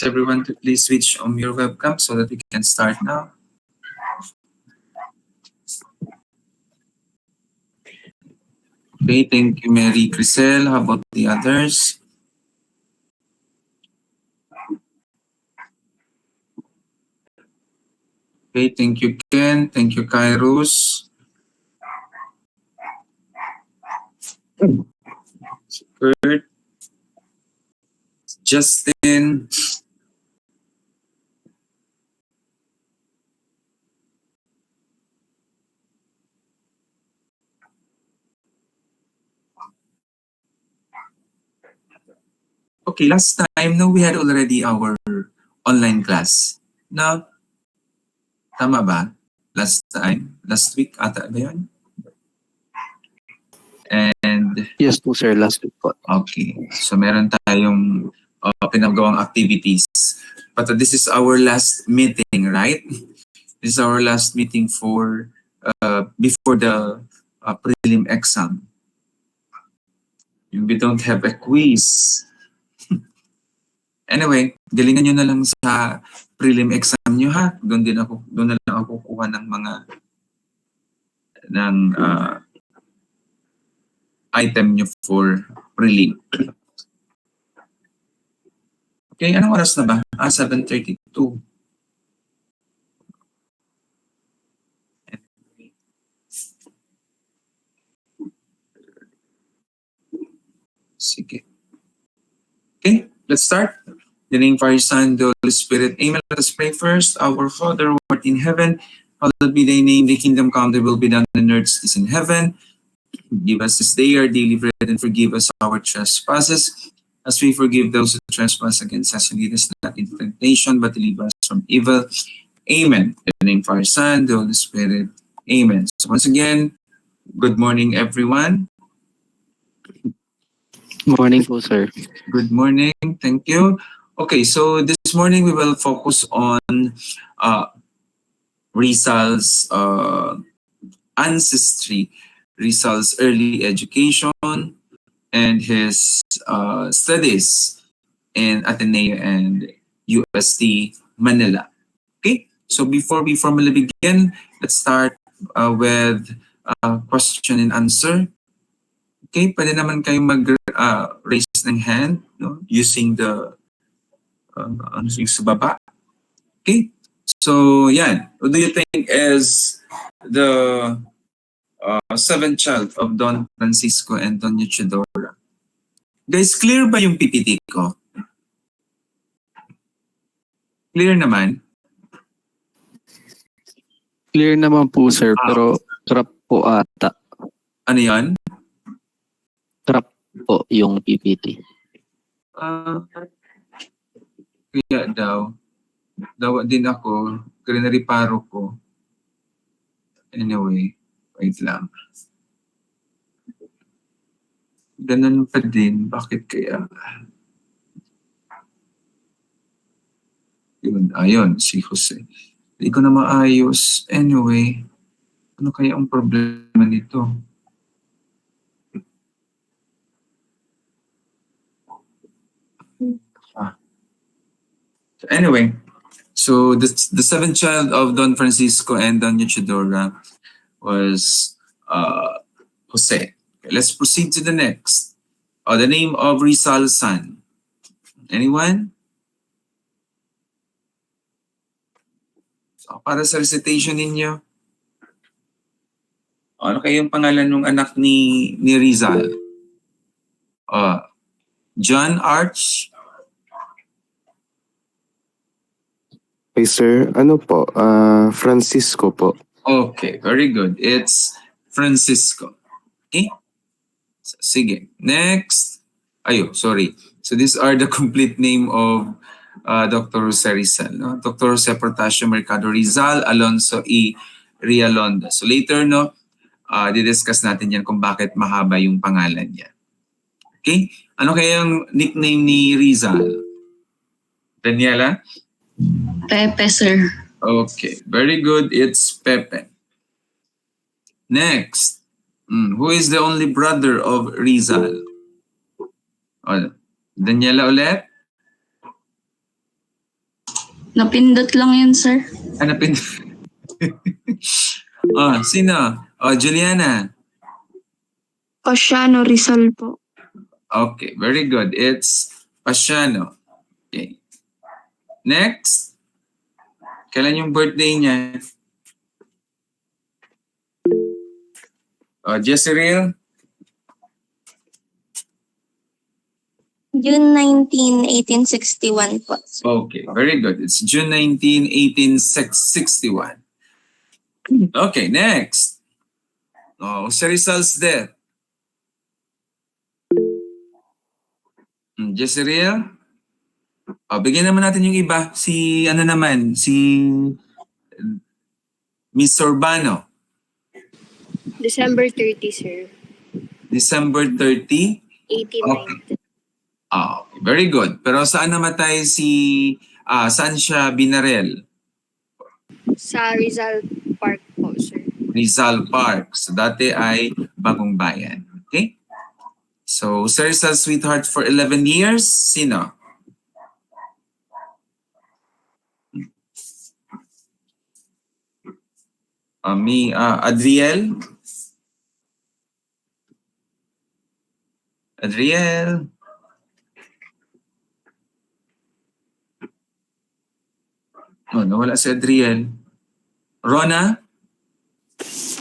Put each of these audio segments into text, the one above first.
Everyone to please switch on your webcam so that we can start now. Okay, thank you, Mary Crisel. How about the others? Okay, thank you, Ken. Thank you, Kairos. Kurt. Justin. Okay, last time, no, we had already our online class. Now, tama ba? Last time? Last week ata ba yun? And yes po sir, last week po. okay, so meron tayong pinagawang activities. But this is our last meeting, right? This is our last meeting for before the prelim exam. We don't have a quiz. Anyway, galingan nyo na lang sa prelim exam nyo ha. Doon na lang ako kukuha ng mga item nyo for prelim. Okay, anong oras na ba? 7:32. Sige. Okay, let's start. In the name of our Son, the Holy Spirit. Amen. Let us pray first. Our Father, who art in heaven, hallowed be thy name. The kingdom come, thy will be done on earth as in heaven. Give us this day our daily bread, and forgive us our trespasses, as we forgive those who trespass against us. And lead us not into temptation, but deliver us from evil. Amen. In the name of our Son, the Holy Spirit. Amen. So once again, good morning, everyone. Morning po sir. Good morning. Thank you. Okay, so this morning we will focus on Rizal's ancestry, Rizal's early education, and his studies in Ateneo and UST Manila. Okay, so before we formally begin, let's start with question and answer. Okay, pwede naman kayong mag-raise ng hand, no, using the yung sa baba. Okay, so yan. What do you think is the seventh child of Don Francisco and Doña Chidora? Guys, clear ba yung PPT ko? Clear naman? Clear naman po sir, pero trap po ata. Ano yan? Trap po yung PPT. Kaya daw din ako, kaya nariparo ko. Anyway, wait lang. Ganun pa din, bakit kaya? Yun, ayun, si Jose. Hindi ko na maayos. Anyway, ano kaya ang problema nito? Anyway, so the seventh child of Don Francisco and Doña Chidora was Jose. Okay, let's proceed to the next. The name of Rizal's son. Anyone? So, para sa recitation ninyo, ano kayong pangalan ng anak ni Rizal? John Arch. Hey sir, ano po? Francisco po. Okay, very good. It's Francisco. Okay? So, sige. Next. Sorry. So these are the complete name of Dr. Jose Rizal. No? Dr. Jose Portasio Mercado Rizal Alonso E. Rialonda. So later, no, didiscuss natin yan kung bakit mahaba yung pangalan niya. Okay? Ano kaya yung nickname ni Rizal? Daniela? Pepe, sir. Okay, very good. It's Pepe. Next. Who is the only brother of Rizal? Daniela ulit? Napindot lang yun, sir. Hanapin. Sino? Juliana. Pasiano Rizal po. Okay, very good. It's Pasiano. Okay. Next. Kailan yung birthday niya? Jezreel? June 19, 1861 po. Okay, very good. It's June 19, 1861. Okay, next. Jose Rizal's death. Jezreel? Bigyan naman natin yung iba. Si Miss Urbano. December 30, sir. December 30? 1890. Okay, very good. Pero saan namatay saan siya binarel? Sa Rizal Park po, sir. Rizal Park. So dati ay Bagong Bayan. Okay? So, Sir Rizal's sweetheart for 11 years, sino? Adriel? Adriel? Nawala si Adriel. Rona?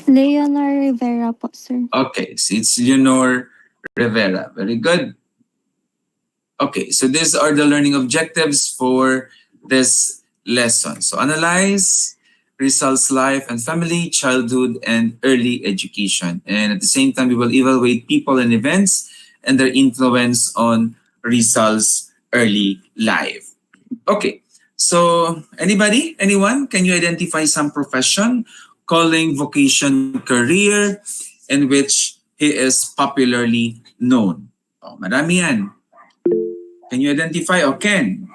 Leonor Rivera po, sir. Okay, so it's Leonor Rivera. Very good. Okay, so these are the learning objectives for this lesson. So analyze Rizal's life and family, childhood, and early education. And at the same time, we will evaluate people and events and their influence on Rizal's early life. Okay, so anyone, can you identify some profession, calling, vocation, career in which he is popularly known? Marami yan. Can you identify? Ken?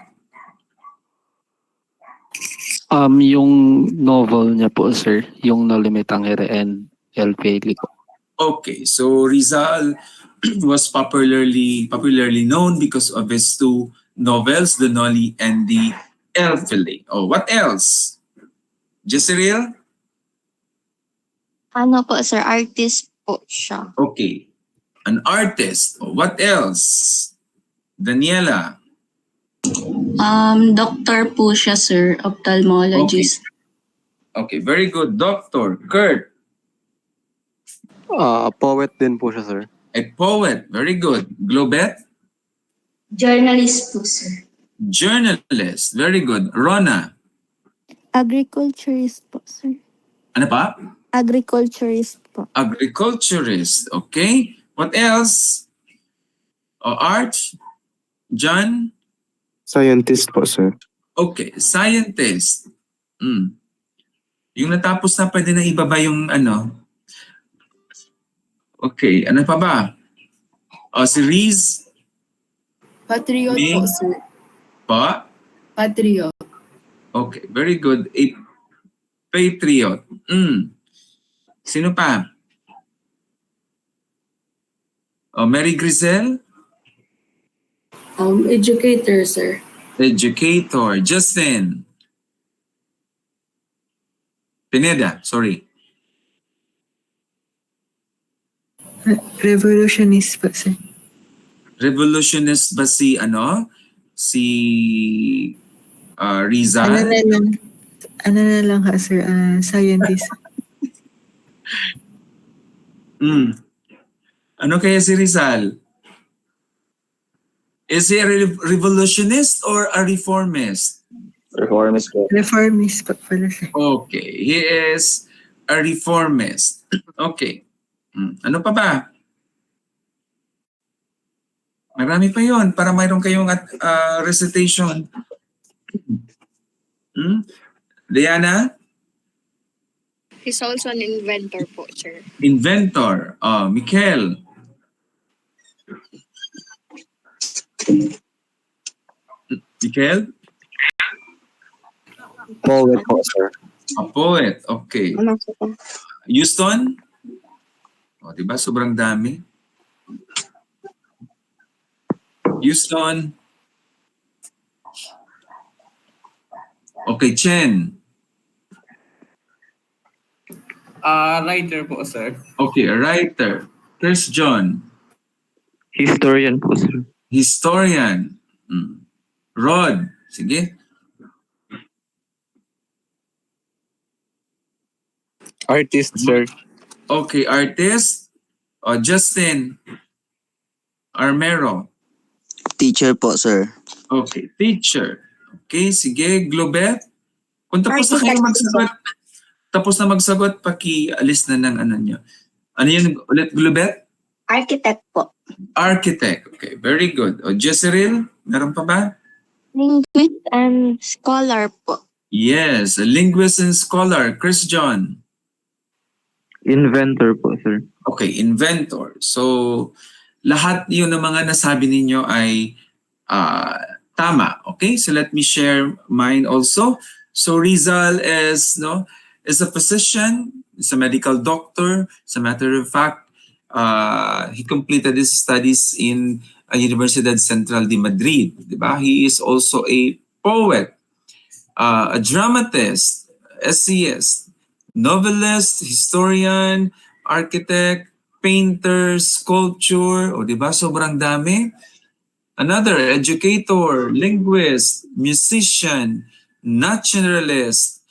Yung novel niya po, sir. Yung No Limitangere and El Pelico. Okay, so Rizal was popularly known because of his two novels, The Noli and the Elfili. What else? Jezreel? Ano po, sir? Artist po siya. Okay. An artist. What else? Daniela? Doctor po siya, sir. Ophthalmologist. Okay, very good. Doctor. Kurt? Poet din po siya, sir. A poet. Very good. Globet? Journalist po, sir. Journalist. Very good. Rona? Agriculturist po, sir. Ano pa? Agriculturist po. Agriculturist. Okay. What else? Art? John? Scientist po, sir. Okay. Scientist. Yung natapos na, pwede na ibaba yung ano. Okay. Ano pa ba? Si Riz? Patriot Me? po, sir. Pa? Patriot. Okay. Very good. A patriot. Sino pa? Mary Grisel? Educator, sir. Educator. Justin? Pineda, sorry. Revolutionist po, sir. Revolutionist ba si Si Rizal? Ano na lang ha, sir? Scientist. Ano kaya si Rizal? Is he a revolutionist or a reformist? Reformist po. Reformist po pala, sir. Okay, he is a reformist. Okay. Ano pa ba? Marami pa yon para mayroon kayong recitation. Diana? He's also an inventor po, sir. Inventor. Mikel? Mikel? Poet po, sir. A poet. Okay. Houston? Diba? Sobrang dami. Houston? Okay, Chen. Writer po, sir. Okay, a writer. Chris John. Historian po, sir. Historian. Rod. Sige. Artist, sir. Okay, artist. Justin Armero. Teacher po, sir. Okay, teacher. Okay, sige. Globet. Kung tapos na kayo magsagot, paki-alis na ng ano nyo. Ano yun ulit, Globet? Architect po. Architect. Okay, very good. O, Jezreel, meron pa ba? Linguist and scholar po. Yes, a linguist and scholar. Chris John. Inventor po, sir. Okay, inventor. So, lahat yun ng mga nasabi ninyo ay tama. Okay, so let me share mine also. So, Rizal is a physician, is a medical doctor. As a matter of fact, he completed his studies in Universidad Central de Madrid. Diba? He is also a poet, a dramatist, essayist, novelist, historian, architect, painter, sculpture, o diba? Sobrang dami. Another, educator, linguist, musician, naturalist,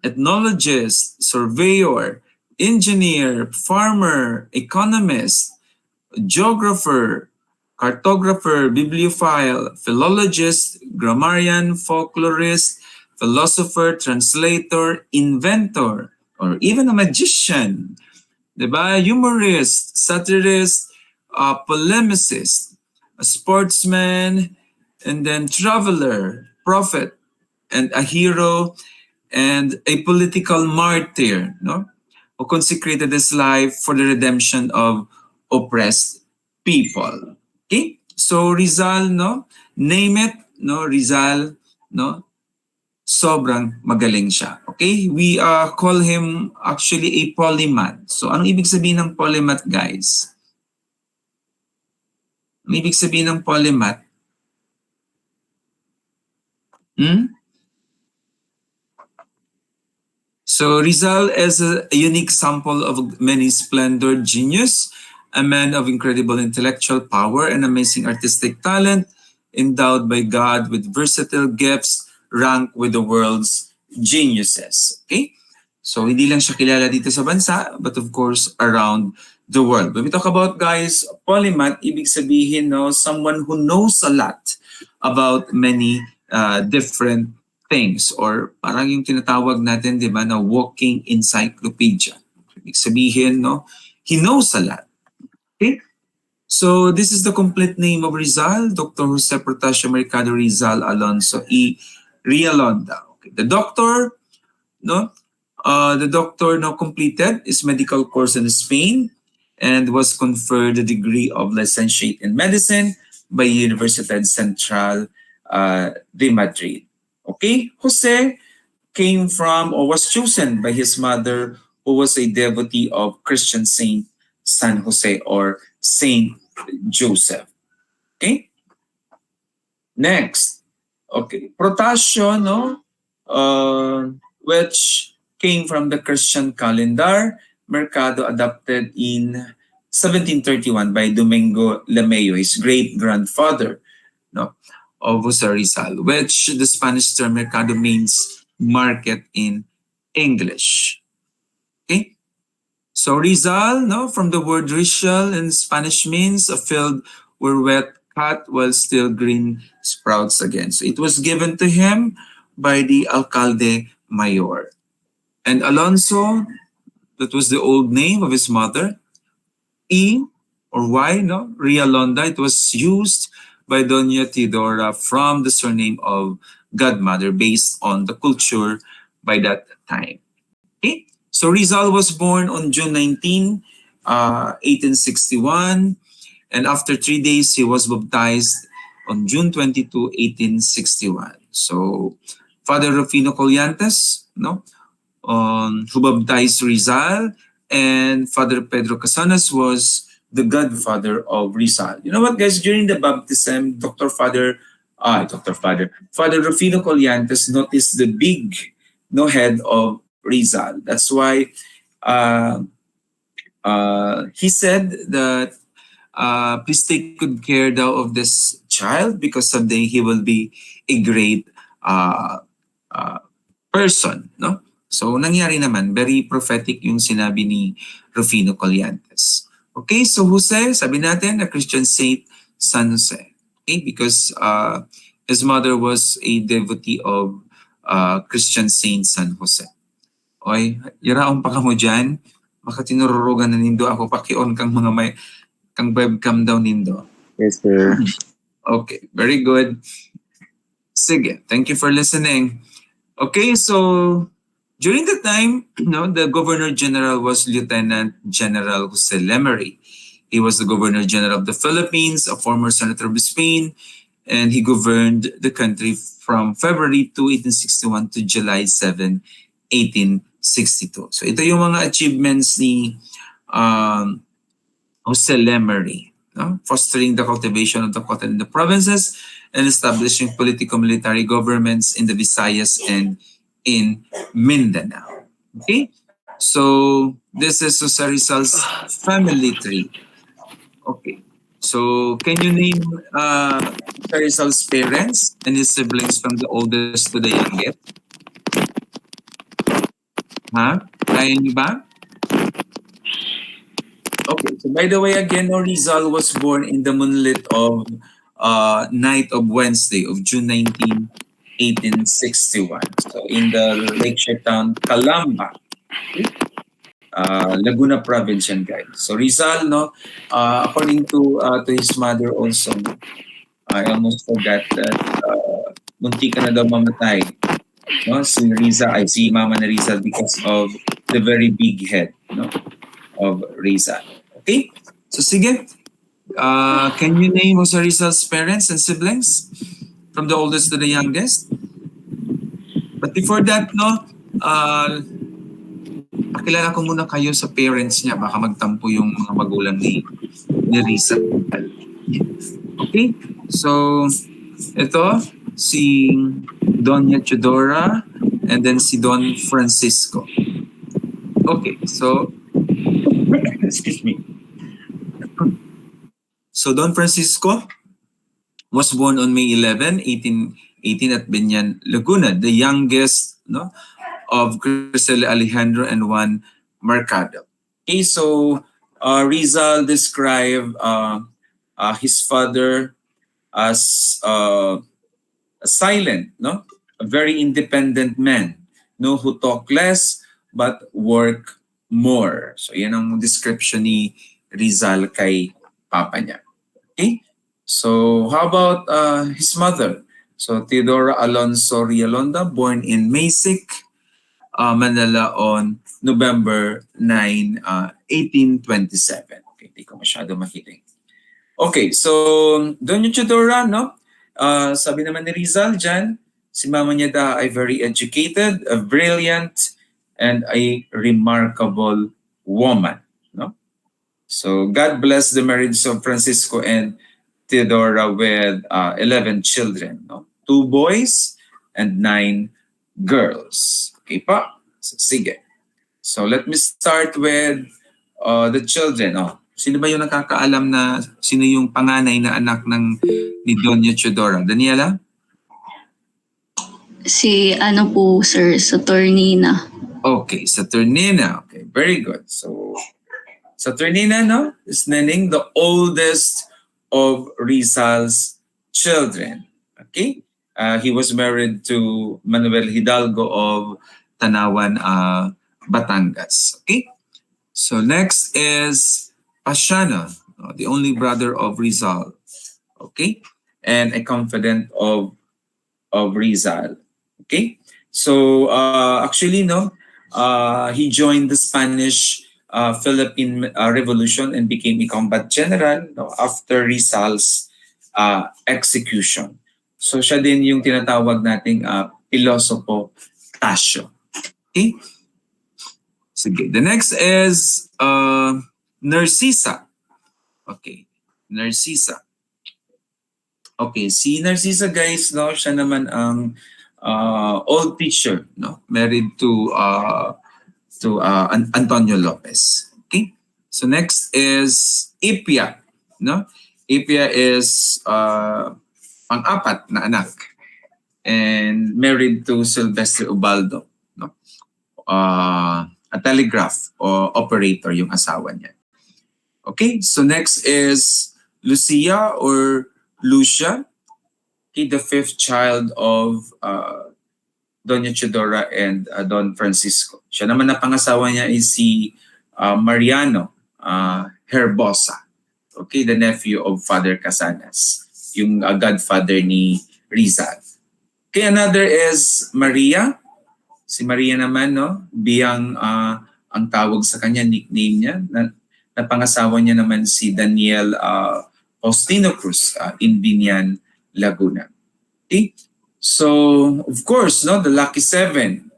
ethnologist, surveyor, engineer, farmer, economist, geographer, cartographer, bibliophile, philologist, grammarian, folklorist, philosopher, translator, inventor, or even a magician, diba? Humorist, satirist, polemicist, a sportsman, and then traveler, prophet, and a hero, and a political martyr, who consecrated his life for the redemption of oppressed people. Okay? So Rizal, name it, Rizal, sobrang magaling siya. Okay? We call him actually a polymath. So anong ibig sabihin ng polymath, guys? Ang ibig sabihin ng polymath? So Rizal is a unique sample of many splendor, genius, a man of incredible intellectual power and amazing artistic talent, endowed by God with versatile gifts, ranked with the world's geniuses. Okay? So hindi lang siya kilala dito sa bansa, but of course around the world. When we talk about, guys, polymath, ibig sabihin, someone who knows a lot about many different things, or parang yung tinatawag natin, di ba, na walking encyclopedia. Ibig sabihin, he knows a lot. Okay? So this is the complete name of Rizal, Dr. Jose Protasio Mercado Rizal Alonso E. Rialonda. Okay. The doctor completed his medical course in Spain and was conferred the degree of licentiate in medicine by Universidad Central de Madrid. Okay, Jose came from or was chosen by his mother, who was a devotee of Christian Saint San Jose or Saint Joseph. Okay, next. Okay, Protasio, which came from the Christian calendar, Mercado adopted in 1731 by Domingo Lameo, his great-grandfather, of Jose Rizal, which the Spanish term mercado means market in English. Okay? So Rizal, from the word rizal in Spanish, means a field where wet cut while still green sprouts again. So it was given to him by the alcalde mayor. And Alonso, that was the old name of his mother. E or Y, Rialonda, it was used by Doña Teodora from the surname of godmother based on the culture by that time. Okay? So Rizal was born on June 19, 1861, and after 3 days he was baptized on June 22, 1861. So Father Rufino Collantes, who baptized Rizal, and Father Pedro Casanas was the godfather of Rizal. You know what, guys? During the baptism, Dr. Father Dr. Father Rufino Colliantes noticed the big head of Rizal. That's why he said that please take good care daw of this child because someday he will be a great person, no? So nangyari naman, very prophetic yung sinabi ni Rufino Colliantes. Okay, so Jose, sabi natin, a Christian saint, San Jose. Okay, because his mother was a devotee of Christian Saint San Jose. Oy, yaraon pa ka mo dyan. Baka tinururugan na nindo ako, paki-on kang mga may, kang webcam daw nindo. Yes, sir. Okay, very good. Sige, thank you for listening. Okay, so during the time, the Governor General was Lieutenant General Jose Lemery. He was the Governor General of the Philippines, a former Senator of Spain, and he governed the country from February 2, 1861 to July 7, 1862. So ito yung mga achievements ni Jose Lemery, fostering the cultivation of the cotton in the provinces and establishing politico-military governments in the Visayas and in Mindanao. Okay, so this is Jose Rizal's family tree. Okay, so can you name Jose Rizal's parents and his siblings from the oldest to the youngest? Kaya niyo ba? Okay, so by the way, again, Rizal was born in the moonlit of night of Wednesday of June 19, 1861. So in the lakeshore town, Calamba, Laguna Province yan, guys. So Rizal, according to his mother also, I almost forgot that munti ka na daw mamatay. Si Rizal, si Mama na Rizal because of the very big head of Rizal. Okay? So sige, can you name Jose Rizal's parents and siblings from the oldest to the youngest? But before that, pakilala ko muna kayo sa parents niya. Baka magtampo yung mga magulang ni Rizal. Okay? So, ito, si Doña Chudora and then si Don Francisco. Okay, so, excuse me. So, Don Francisco was born on May 11, 1818 at Benyan, Laguna, the youngest of Crisel Alejandro and Juan Mercado. Okay, so Rizal described his father as a silent, a very independent man, who talk less but work more. So yan ang description ni Rizal kay papa niya. Okay, so how about his mother? So Teodora Alonso Rialonda, born in Masic, Manila on November 9, 1827. Okay, hindi ko masyado makiting. Okay, so Doña Chudora, sabi naman ni Rizal dyan, si mama niya daw ay very educated, a brilliant, and a remarkable woman. So God bless the marriage of Francisco and Teodora with 11 children, 2 boys and 9 girls. Okay pa? So, sige. So let me start with the children. Sino ba yung nakakaalam na sino yung panganay na anak ni Doña Chudora? Daniela? Si po, sir, Saturnina. Okay, Saturnina. Okay, very good. So Saturnina, is naning the oldest of Rizal's children. Okay? He was married to Manuel Hidalgo of Tanawan, Batangas. Okay? So next is Pasiano, the only brother of Rizal. Okay? And a confidant of Rizal. Okay? So actually, he joined the Spanish Philippine Revolution and became a combat general after Rizal's execution. So siya din yung tinatawag nating Pilosopo Tasio. Okay? Sige. The next is Narcisa. Okay. Narcisa. Okay, si Narcisa guys, no, siya naman ang old teacher, no, married to Antonio Lopez. Okay, so next is Ipia, no. Ipia is pang-apat na anak and married to Silvestre Ubaldo, no. A telegraph operator yung asawa niya. Okay, so next is Lucia or Lucia, the fifth child of Doña Chidora and Don Francisco. Siya naman na pangasawa niya is si Mariano Herbosa. Okay, the nephew of Father Casanas, yung godfather ni Rizal. Okay, another is Maria. Si Maria naman, no, biyang ang tawag sa kanya, nickname niya. Napangasawa niya naman si Daniel Faustino Cruz in Binyan, Laguna. Okay? So, of course, no, the lucky seven.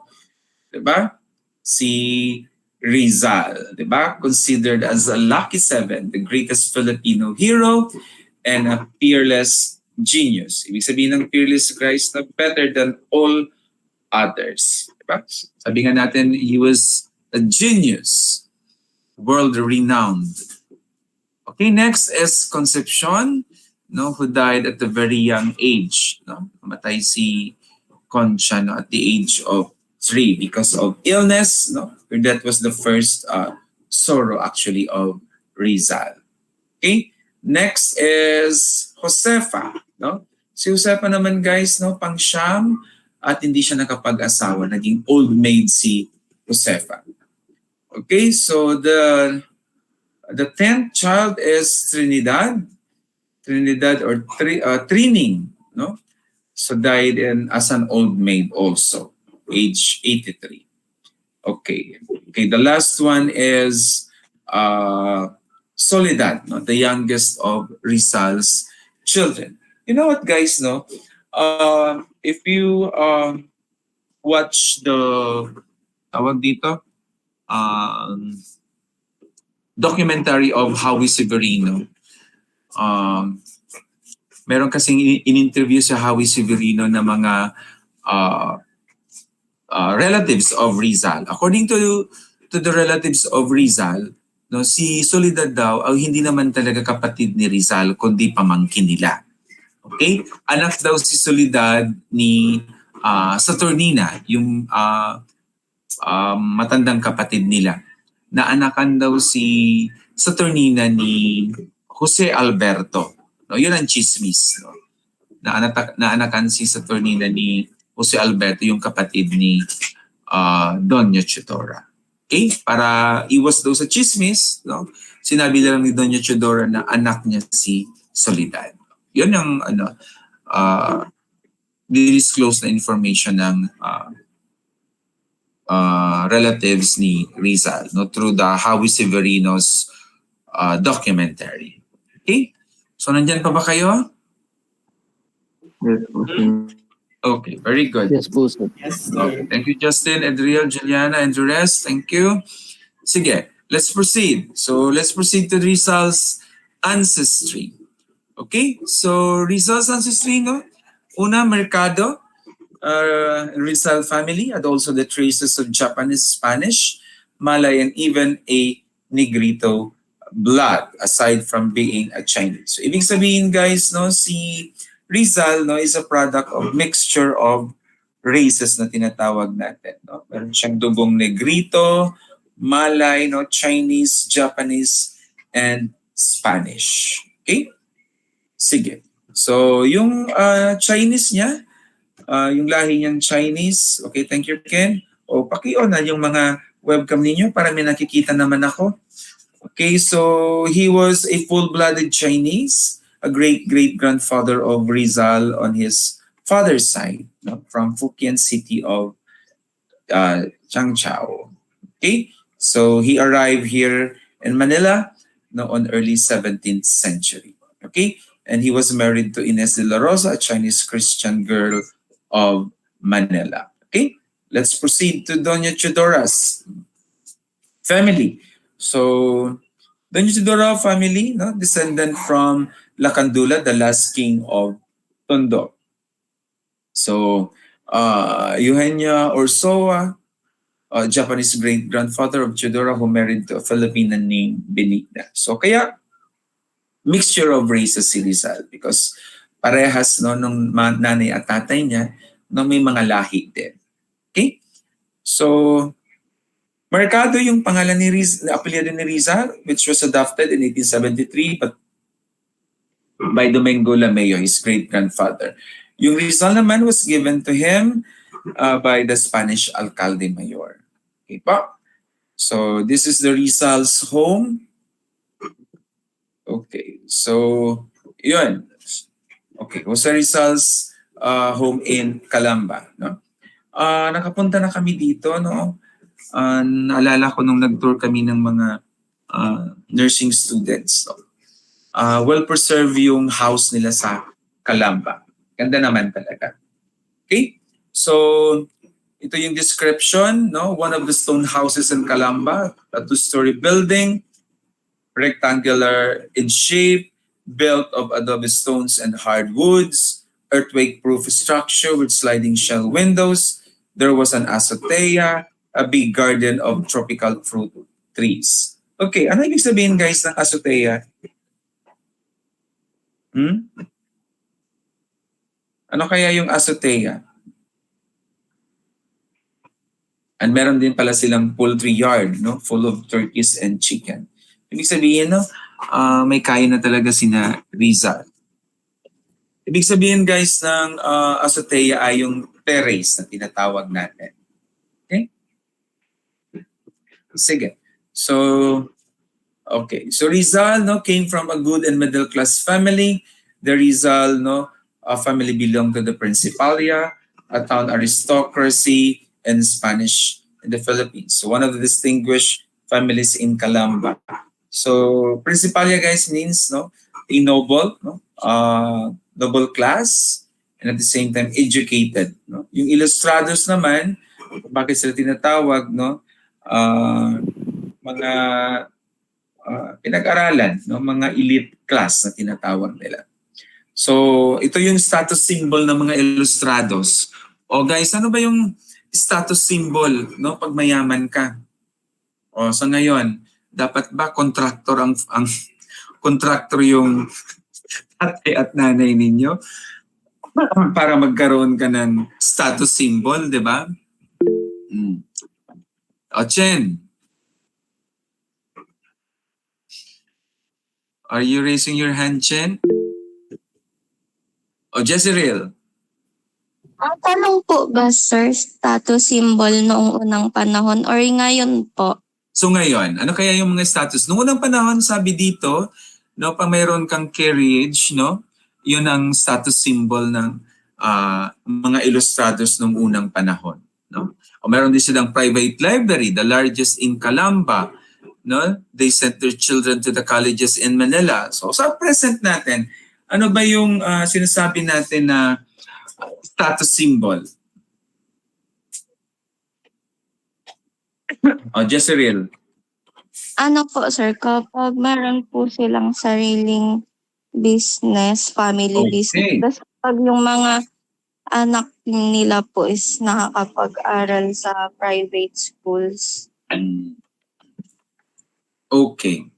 Diba? Si Rizal, diba? Considered as a lucky seven, the greatest Filipino hero and a peerless genius. Ibig sabihin ng peerless Christ na better than all others. Diba? Sabi nga natin, he was a genius, world-renowned. Okay, next is Concepcion, no, who died at a very young age. No? Namatay si Concha, no, at the age of 3 because of illness. No? That was the first sorrow actually of Rizal. Okay, next is Josefa. No? Si Josefa naman guys, no, pang-siyam at hindi siya nakapag-asawa. Naging old maid si Josefa. Okay, so the 10th child is Trinidad or Trining, no? So died as an old maid also, age 83. Okay, the last one is Soledad, no? The youngest of Rizal's children. You know what, guys, no? If you watch the tawag dito, documentary of Howie Severino. Meron kasing in-interview sa Howie Severino na mga relatives of Rizal. According to the relatives of Rizal, no, si Soledad daw hindi naman talaga kapatid ni Rizal kundi pamangkin nila. Okay? Anak daw si Soledad ni Saturnina, yung matandang kapatid nila. Naanakan daw si Saturnina ni Jose Alberto. No, yun ang chismis. No? Naanakan si Saturnina ni Jose Alberto, yung kapatid ni Doña Chidora. Okay? Para iwas daw sa chismis, no? Sinabi lang ni Doña Chidora na anak niya si Soledad. Yun yung disclose na information ng relatives ni Rizal, no, through the Howie Severino's documentary. Okay? So nandyan pa ba kayo? Yes, po, sir. Okay, very good. Yes po, sir. Yes, Okay. sir. Thank you, Justin, Adriel, Juliana, and the rest. Thank you. Sige, let's proceed. So let's proceed to Rizal's ancestry. Okay, so Rizal's ancestry, no? Una, Mercado, Rizal family, and also the traces of Japanese, Spanish, Malay, and even a Negrito blood, aside from being a Chinese. So ibig sabihin, guys, no, si Rizal, no, is a product of mixture of races na tinatawag natin. No? Meron siyang dugong Negrito, Malay, no, Chinese, Japanese, and Spanish. Okay? Sige. So, yung Chinese niya, yung lahi niyang Chinese, okay, thank you, Ken. O, paki-on na yung mga webcam ninyo para may nakikita naman ako. Okay, so he was a full-blooded Chinese, a great-great-grandfather of Rizal on his father's side, no, from Fukien city of Changchao. Okay, so he arrived here in Manila, no, on early 17th century. Okay, and he was married to Inez de la Rosa, a Chinese Christian girl of Manila. Okay, let's proceed to Doña Chidora's family. So, Doña Chidora family, no, descendant from Lacandula, the last king of Tondo. So, Eugenia Orsoa, Japanese great-grandfather of Chidora who married to a Filipina named Benigna. So, kaya mixture of races si Rizal because parehas no, nung nanay at tatay niya no, may mga lahi din. Okay? So, markado yung pangalan ni Rizal, apelyido ni Rizal, which was adopted in 1873 but by Domingo Lameo, his great-grandfather. Yung Rizal naman was given to him by the Spanish alcalde mayor. Okay pa? So, this is the Rizal's home. Okay, so, yun. Okay, Jose Rizal's home in Calamba. No? Nakapunta na kami dito, no? Naalala ko nung nag-tour kami ng mga nursing students. No? Well-preserved yung house nila sa Calamba. Ganda naman talaga. Okay? So, ito yung description, no? One of the stone houses in Calamba, a two-story building, rectangular in shape, built of adobe stones and hardwoods, earthquake-proof structure with sliding shell windows. There was an azotea, a big garden of tropical fruit trees. Okay, ano ibig sabihin guys ng azotea? Ano kaya yung azotea? And meron din pala silang poultry yard, no? Full of turkeys and chicken. Ibig sabihin, no? May kaya na talaga sina Rizal. Ibig sabihin guys ng azotea ay yung terrace na tinatawag natin. Okay? Sige. So, okay. So Rizal, no, came from a good and middle class family. The Rizal, no, family belonged to the Principalia, a town aristocracy in Spanish in the Philippines. So one of the distinguished families in Calamba. So Principalia guys means no, a noble, no, noble class, and at the same time educated. No? Yung Ilustrados naman, bakit sila tinatawag, no, mga pinag-aralan, no, mga elite class na tinatawag nila. So ito yung status symbol ng mga Ilustrados. O guys, ano ba yung status symbol, no, pag mayaman ka? O so ngayon, dapat ba contractor ang contractor yung tatay at nanay ninyo para magkaroon ka ng status symbol, di ba? O Chen, are you raising your hand, Chen? O Jezreel? Ang tanong po ba, sir, status symbol noong unang panahon or ngayon po? So ngayon, ano kaya yung mga status? Noong unang panahon, sabi dito, no, pag mayroon kang carriage, no, yun ang status symbol ng mga Ilustrados noong unang panahon. No? O meron din silang private library, the largest in Calamba. No? They sent their children to the colleges in Manila. So sa present natin, ano ba yung sinasabi natin na status symbol? O Jezreel. Ano po, sir, kapag meron po silang sariling business, family business, tapos pag yung mga anak nila po is nakakapag-aral sa private schools. Okay.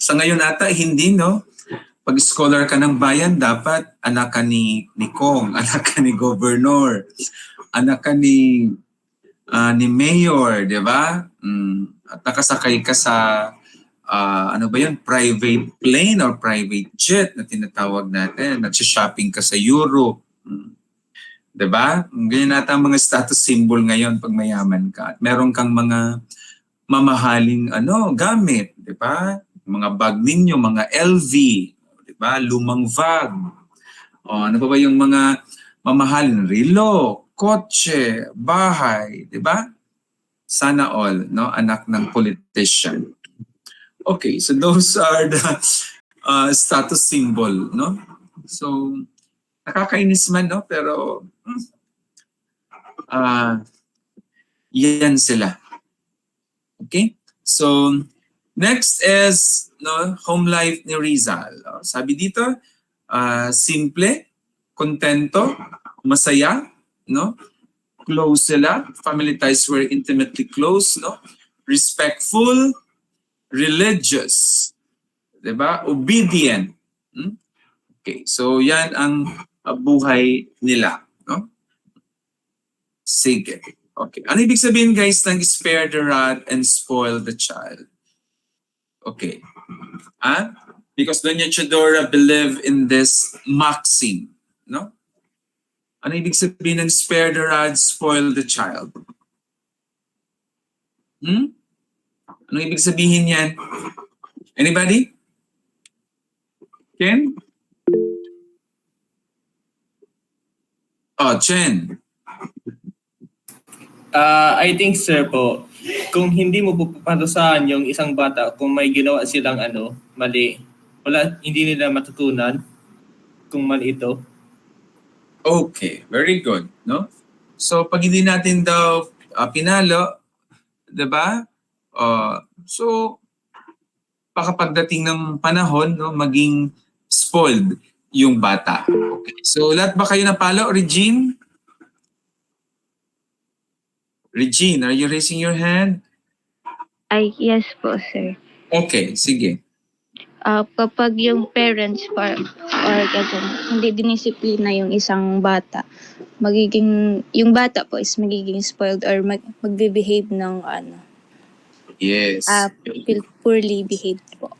Sa ngayon ata, hindi, no? Pag scholar ka ng bayan, dapat anak ka ni Kong, anak ka ni Governor, anak ka ni Mayor, di ba? At nakasakay ka sa, ano ba yun, private plane or private jet na tinatawag natin. Nagsha-shopping ka sa Europe. Di ba? Ganyan nata ang mga status symbol ngayon pag mayaman ka. At meron kang mga mamahaling gamit, di ba? Mga bag ninyo, mga LV, di ba? Lumang bag. O, ano pa ba yung mga mamahaling relo, kotse, bahay, di ba? Sana all, no? Anak ng politician. Okay, so those are the status symbol, no? So, nakakainis man, no? Pero, yan sila. Okay? So, next is, no, home life ni Rizal. Sabi dito, simple, kontento, masaya, no? Close sila, family ties were intimately close, no? Respectful, religious, 'di ba? Obedient. Okay, so yan ang buhay nila, no? Sige. Okay. Ano ibig sabihin guys ng spare the rod and spoil the child? Okay. Because Doña Chidora believed in this maxim, no? Ano ibig sabihin ng spare the rod, spoil the child? Ano ibig sabihin yan? Anybody? Ken? Oh, Chen. I think sir po, kung hindi mo puparusahan yung isang bata kung may ginawa silang mali, hindi nila matutunan kung mali ito. Okay, very good, no? So pag hindi natin daw pinalo, 'di ba? So baka pagdating ng panahon, no, maging spoiled yung bata. Okay. So lahat ba kayo napalo, Regine? Regine, are you raising your hand? Ay, yes po, sir. Okay, sige. Kapag yung parents or hindi dinisiplina yung isang bata, yung bata po is magiging spoiled or magbe-behave ng Yes. poorly behaved po.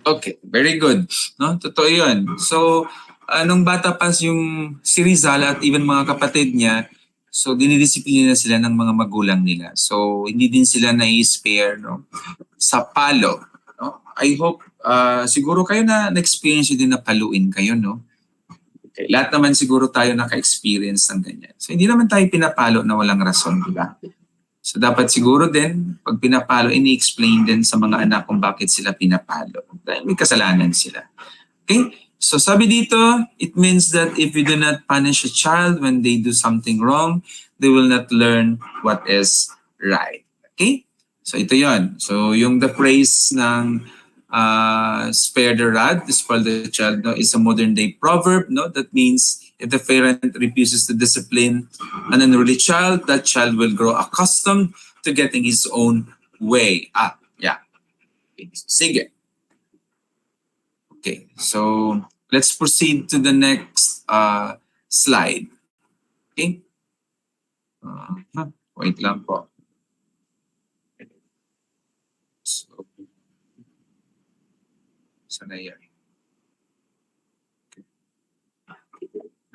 Okay, very good. No, totoo 'yun. So, nung bata pa yung si Rizal at even mga kapatid niya, so dinidisiplina sila ng mga magulang nila. So, hindi din sila na-spare, no, sa palo. No? I hope siguro kayo na-experience din na paluin kayo, no? Okay. Lahat naman siguro tayo naka-experience ng ganyan. So, hindi naman tayo pinapalo na walang rason, di ba? So dapat siguro din, pag pinapalo, ini-explain din sa mga anak kung bakit sila pinapalo. Dahil may kasalanan sila. Okay? So sabi dito, it means that if you do not punish a child when they do something wrong, they will not learn what is right. Okay? So ito yon. So yung the phrase ng spare the rod, spoil the child, no, is a modern day proverb. No? That means if the parent refuses to discipline an unruly child, that child will grow accustomed to getting his own way. Yeah. Sige. Okay, so let's proceed to the next slide. Okay. Wait lang po. So, sana yan.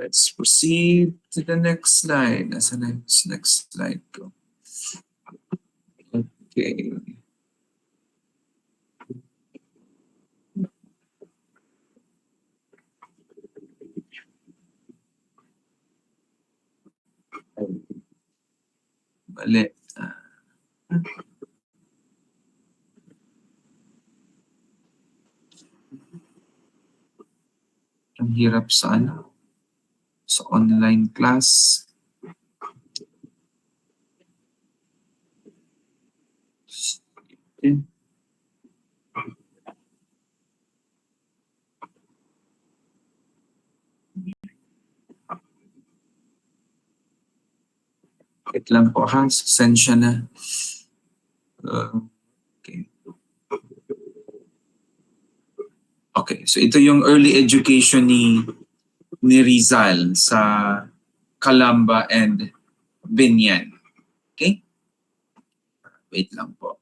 Let's proceed to the next slide. Nasa next slide ko? Okay. Mali. Ang hirap sa sa online class. Okay. Wait lang po ha, sensya na. Okay. Okay, so ito yung early education ni Rizal sa Calamba and Binyan. Okay? Wait lang po.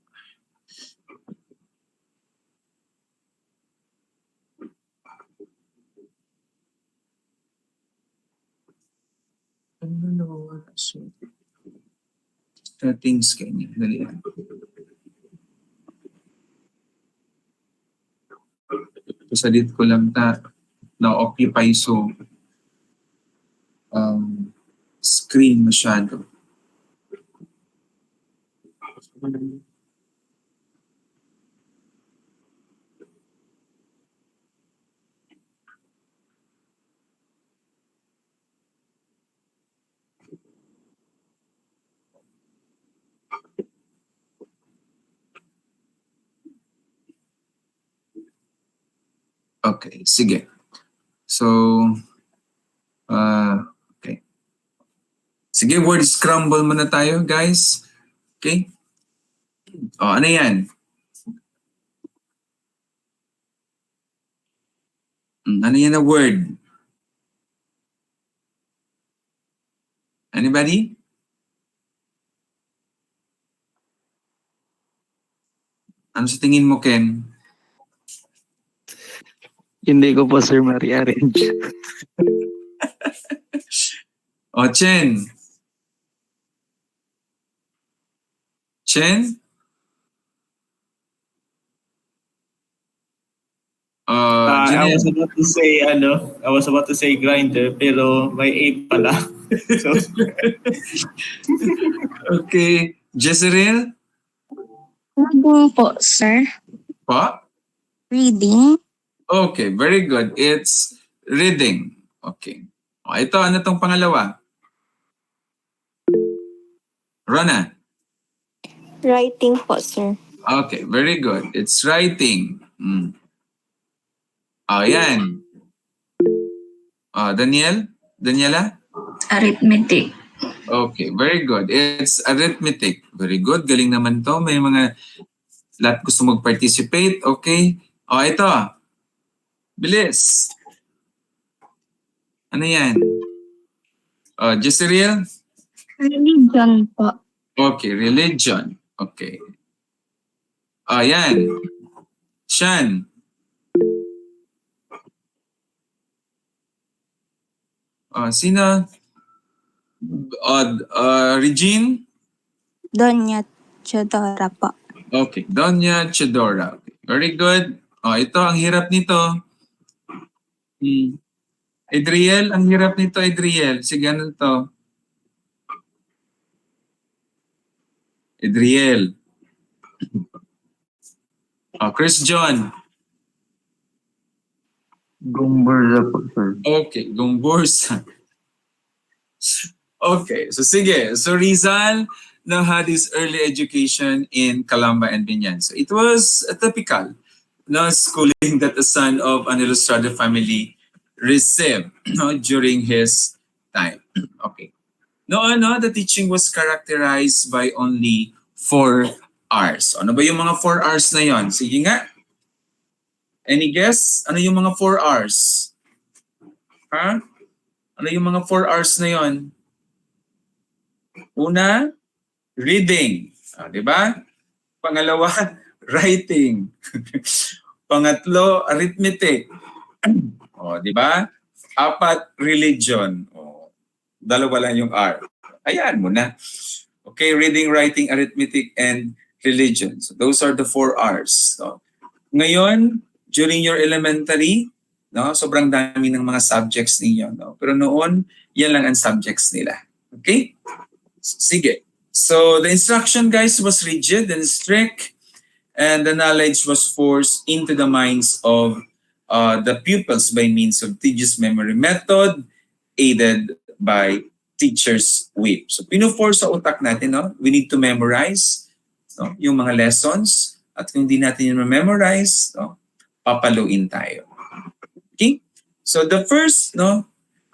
Settings kanya. Dali lang. Salit ko lang na-occupy so screen masyado. Okay, sige. So, Sige, word scramble muna tayo, guys. Okay? O, ano yan? Ano yan na word? Anybody? Ano sa tingin mo, Ken? Hindi ko po sir ma-rearrange. O, Chen. Chen? I was Janelle. about to say I was about to say grinder pero may A pala. So, Okay. Jezreel? Reading po, sir. Pa? Reading. Okay, very good. It's reading. Okay. O, ito, ano tong pangalawa? Rona? Writing po, sir. Okay, very good. It's writing. Oh, yan. Daniel? Daniela? Arithmetic. Okay, very good. It's arithmetic. Very good. Galing naman to. May mga lahat gusto mag-participate. Okay. O, ito. Bilis. Ano yan? Jezreel? Religion po. Okay, religion. Okay. Yan. Shan. Sino? Regine? Donya Chodora po. Okay, Donya Chedora. Okay. Very good. Ito, ang hirap nito. Adriel, ang hirap nito, Adriel. Sige, ano to? Adriel. Chris John. Gumburza po, sir. Okay, Gumbursa. Okay, so sige. So Rizal now had his early education in Calamba and Binyan. So it was a typical schooling that the son of an Ilustrado family received during his time. Okay. Noon, the teaching was characterized by only 4 R's. Ano ba yung mga 4 R's na yon? Sige nga. Any guess? Ano yung mga 4 R's? Ha? Ano yung mga 4 R's na yon? Una, reading. Di ba? Pangalawa, writing. Pangatlo, arithmetic. Di ba? 4, religion. Dalawa lang yung R. Ayan mo na. Okay, reading, writing, arithmetic, and religion. So those are the 4 R's. So, ngayon, during your elementary, sobrang dami ng mga subjects ninyo. Pero noon, yan lang ang subjects nila. Okay? Sige. So the instruction, guys, was rigid and strict, and the knowledge was forced into the minds of the pupils by means of tedious memory method, aided by teacher's whip. So pino-force sa utak natin, we need to memorize yung mga lessons, at kung hindi natin yung memorize, papaluin tayo. Okay? So the first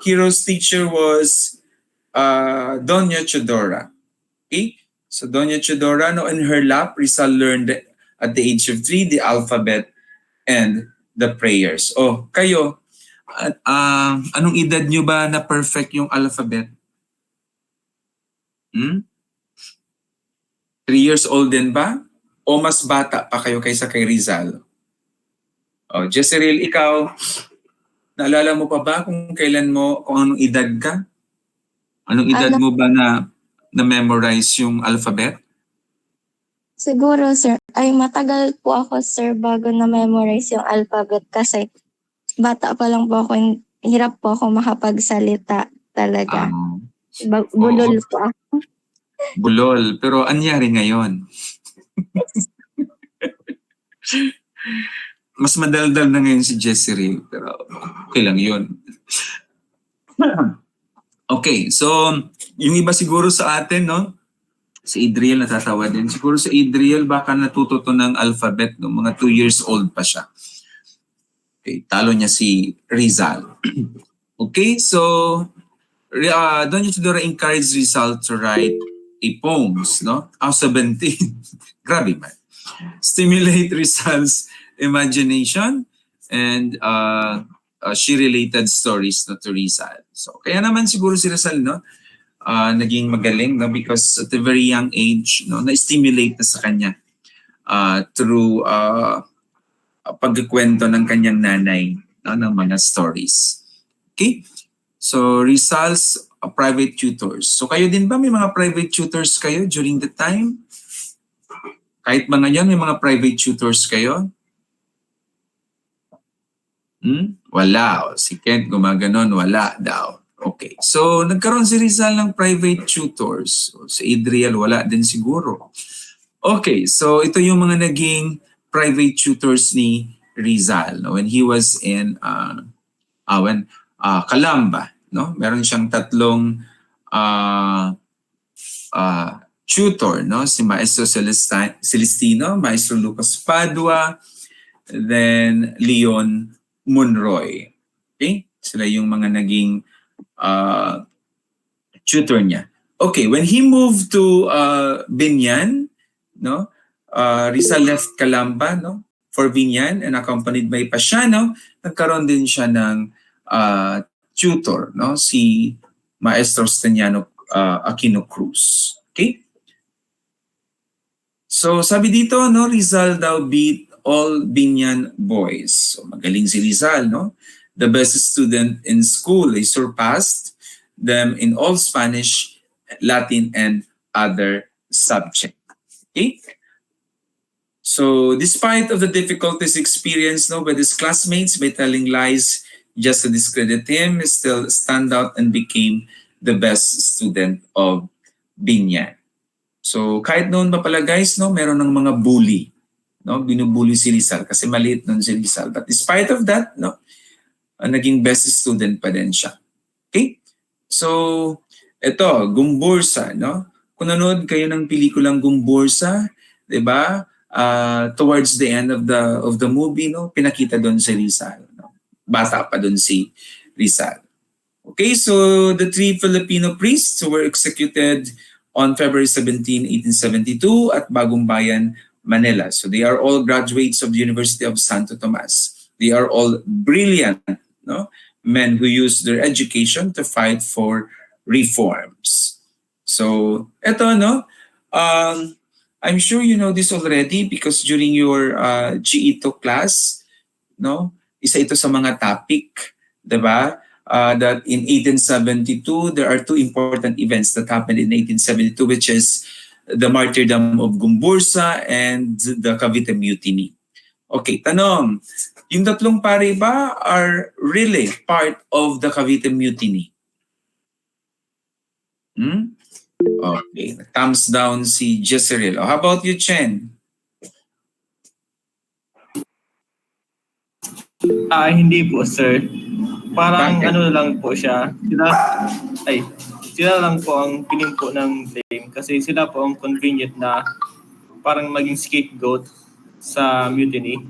hero's teacher was Doña Chodora. Okay? So Doña Chodora, in her lap, Rizal learned at the age of 3 the alphabet and the prayers. Kayo, anong edad nyo ba na perfect yung alphabet? 3 years old din ba? O mas bata pa kayo kaysa kay Rizal? Jezreel, ikaw, naalala mo pa ba kung kailan mo, kung anong edad ka? Anong edad mo ba na-memorize yung alphabet? Siguro, sir. Ay, matagal po ako, sir, bago na-memorize yung alphabet kasi bata pa lang po ako. Hirap po ako makapagsalita talaga. Bulol po ako. Bulol. Pero anyari ngayon? Mas madaldal na ngayon si Jezreel, pero okay lang yun. Okay, so yung iba siguro sa atin, si Adriel natatawa din. Siguro si Adriel baka natuto to ng alphabet, mga 2 years old pa siya. Okay, talo niya si Rizal. Okay, so Doña Teodora encouraged Rizal to write a poems, no? 17. Grabe man. Stimulate Rizal's imagination, and she related stories to Rizal. So kaya naman siguro si Rizal, no, naging magaling, no, because at a very young age, no, na-stimulate na sa kanya through pagkikwento ng kanyang nanay, no, ng mga stories. Okay? So Rizal's private tutors. So kayo din ba may mga private tutors kayo during the time? Kahit ba ngayon may mga private tutors kayo? Wala. Si Kent gumaganon, wala daw. Okay. So nagkaroon si Rizal ng private tutors. So, si Adriel wala din siguro. Okay. So ito yung mga naging private tutors ni Rizal, no? When he was in Calamba, no? Meron siyang tatlong tutor, no? Si Maestro Celestino, Maestro Lucas Padua, then Leon Monroy. Okay? Sila yung mga naging tutor niya. Okay, when he moved to Binyan, no? Rizal left Calamba, no, for Binyan and accompanied by Pasiano, nagkaroon din siya ng tutor, no? Si Maestro Staniano Aquino Cruz. Okay? So sabi dito, no, Rizal daw beat all Binyan boys. So magaling si Rizal, no? The best student in school. He surpassed them in all Spanish, Latin, and other subjects. Okay? So despite of the difficulties experienced, no, by his classmates by telling lies just to discredit him, he still stand out and became the best student of Binyan. So kahit noon pa pala guys, no, meron ng mga bully, no, binubully si Rizal kasi maliit noon si Rizal. But despite of that, no, naging best student pa din siya. Okay? So ito, Gumbursa, no? Kung nanood kayo ng pelikulang Gumbursa, 'di ba? Towards the end of the movie, no, pinakita doon si Rizal, no? Bata pa doon si Rizal. Okay, so the three Filipino priests were executed on February 17, 1872 at Bagong Bayan, Manila. So they are all graduates of the University of Santo Tomas. They are all brilliant, no, men who used their education to fight for reforms. So eto, no, I'm sure you know this already because during your GE2 class, no, isa ito sa mga topic, diba? That in 1872, there are two important events that happened in 1872, which is the martyrdom of Gumbursa and the Cavite Mutiny. Okay, tanong, yung tatlong pare ba are really part of the Cavite Mutiny? Okay, thumbs down si Jezreel. How about you, Chen? Hindi po, sir. Parang Bakit? ano lang po siya. Sila lang po ang pinimpo ng blame kasi sila po ang convenient na parang maging scapegoat sa mutiny.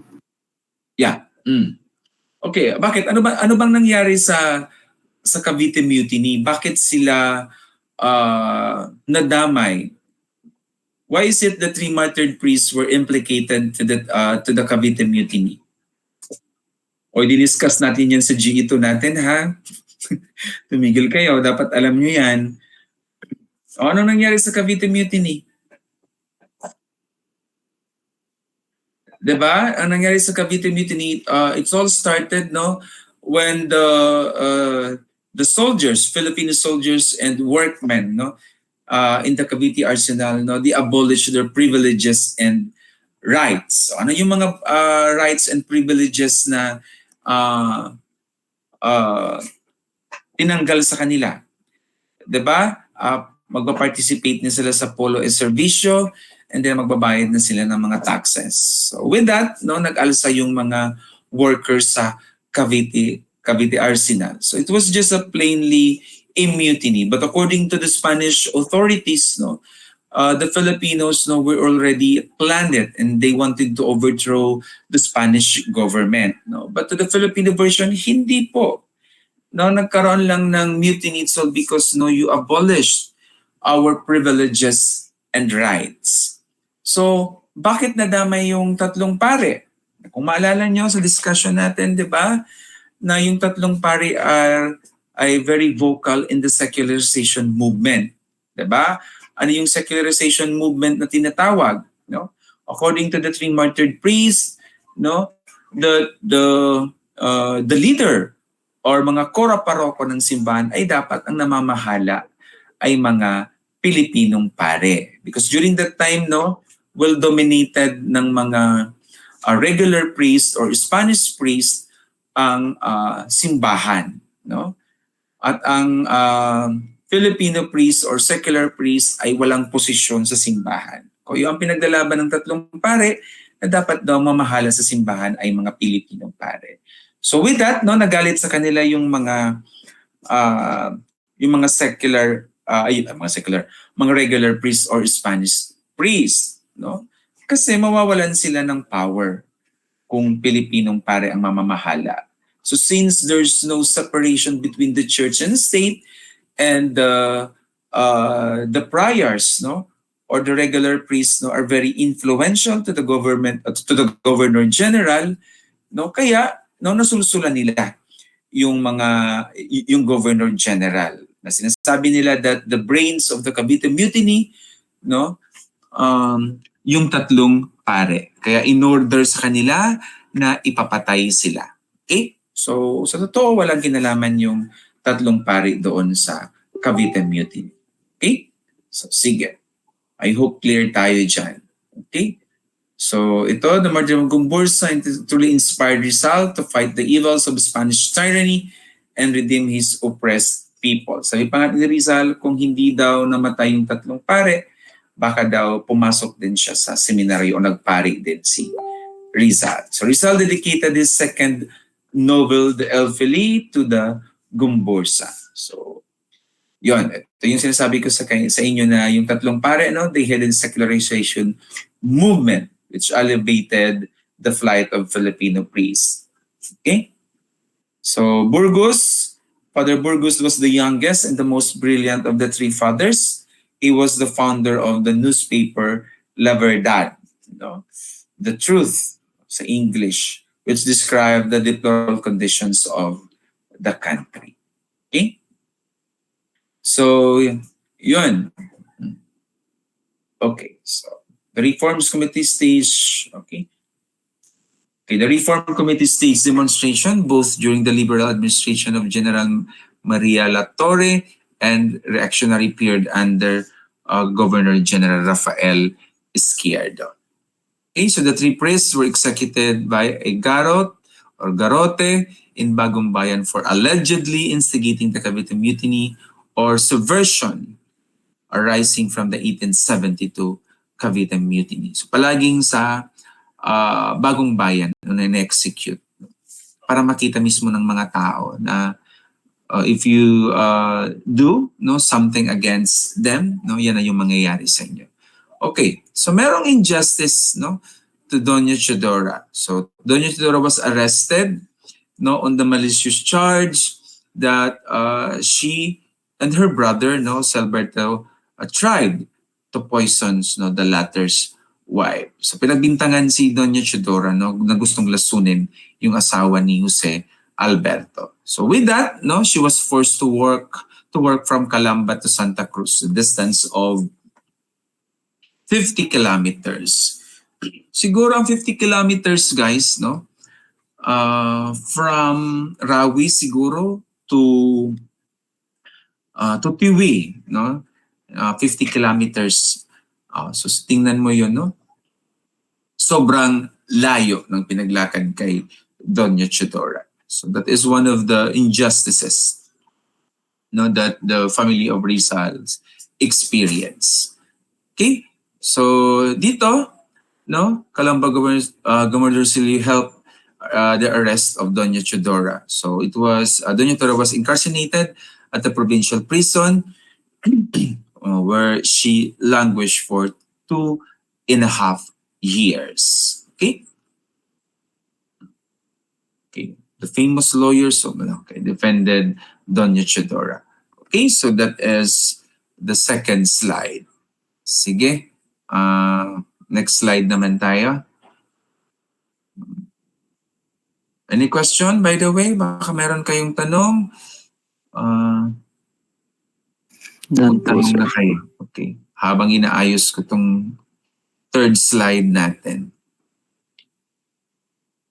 Yeah. Okay, bakit? Ano bang nangyari sa Cavite Mutiny? Bakit sila nadamay? Why is it the three martyred priests were implicated to the Cavite Mutiny? O diniscuss natin yan sa GE2 natin, ha? Tumigil kayo, dapat alam nyo yan. O ano nangyari sa Cavite Mutiny? Diba? Ang nangyari sa Cavite Mutiny, it's all started, no, when the soldiers, Filipino soldiers and workmen, no, in the Cavite Arsenal, no, they abolished their privileges and rights. So, ano yung mga rights and privileges na tinanggal sa kanila? Diba? Magpa-participate na sila sa polo e servisyo and then magbabayad na sila ng mga taxes. So with that, no, nag-alsa yung mga workers sa Cavite Arsenal. So it was just a plainly a mutiny. But according to the Spanish authorities, no, the Filipinos, no, were already planned it and they wanted to overthrow the Spanish government. No? But to the Filipino version, hindi po. no, nagkaroon lang ng mutiny, so because no, you abolished our privileges and rights. So, bakit nadamay yung tatlong pare? Kung maalala nyo sa discussion natin, di ba, na yung tatlong pare ay very vocal in the secularization movement. Di ba? Ano yung secularization movement na tinatawag? No? According to the three martyred priests, no, the leader or mga kora paroko ng simbahan ay dapat ang namamahala ay mga Pilipinong pare. Because during that time, no, well dominated ng mga regular priest or Spanish priest ang simbahan, no? At ang Filipino priest or secular priest ay walang posisyon sa simbahan. Kung yung pinagdalaban ng tatlong pare na dapat daw mamahala sa simbahan ay mga Pilipinong pare. So with that, no, nagalit sa kanila yung mga secular mga regular priests or Spanish priests, no? Kasi mawawalan sila ng power kung Pilipinong pare ang mamamahala. So since there's no separation between the church and state and the priors, no, or the regular priests, no, are very influential to the government, to the governor general, no, kaya no, nasulsulan nila yung governor general. Na sinasabi nila that the brains of the Cavite Mutiny, no, yung tatlong pare. Kaya in order sa kanila na ipapatay sila. Okay? So sa totoo, walang kinalaman yung tatlong pare doon sa Cavite Mutiny. Okay? So sige. I hope clear tayo dyan. Okay? So ito, the martyrdom of Gumbursa truly inspired Rizal to fight the evils of Spanish tyranny and redeem his oppressed people. Sabi pa nga ni Rizal, kung hindi daw namatay yung tatlong pare, baka daw pumasok din siya sa seminaryo o nagpari din si Rizal. So Rizal dedicated his second novel, The Elfili, to the Gumbursa. So yon, ito yung sinasabi ko sa inyo na yung tatlong pare, no, they headed the secularization movement which elevated the flight of Filipino priests. Okay? So Burgos, Father Burgos was the youngest and the most brilliant of the three fathers. He was the founder of the newspaper La Verdad, no? The Truth sa English, which described the deplorable conditions of the country. Okay? So, yun. Okay, so the Reforms Committee staged, okay, the Reform Committee staged demonstration both during the liberal administration of General Maria La Torre and reactionary period under Governor General Rafael Izquierdo. Okay, so the three priests were executed by a garrote in Bagong Bayan for allegedly instigating the Cavite Mutiny or subversion arising from the 1872 Cavite Mutiny. So palaging sa Bagong Bayan na-execute para makita mismo ng mga tao na if you do something against them, no, yan na yung mangyayari sa inyo. Okay, so merong injustice, no, to Doña Teodora. So Doña Teodora was arrested, no, on the malicious charge that she and her brother, no, Celberto, tried to poison, no, the latter's wife. So pinagbintangan si Doña Teodora, no, na gustong lasunin yung asawa ni Jose Alberto. So with that, no, she was forced to work from Calamba to Santa Cruz, a distance of 50 kilometers. Siguro ang 50 kilometers, guys, no, from Rawi siguro to Tiwi, no, 50 kilometers. So tingnan mo yun, no? Sobrang layo ng pinaglakad kay Doña Teodora. So that is one of the injustices, no, that the family of Rizal's experience. Okay? So dito, no, Calamba Governor Silio helped the arrest of Doña Teodora. So it was Doña Teodora was incarcerated at the provincial prison where she languished for 2.5 years. Okay? Okay. the famous lawyer, so okay, defended Doña Chidora. Okay, so that is the second slide. Sige. Next slide naman tayo. Any question, by the way? Baka meron kayong tanong? None po, Tanong sir. na kayo. Okay. Habang inaayos ko tong third slide natin.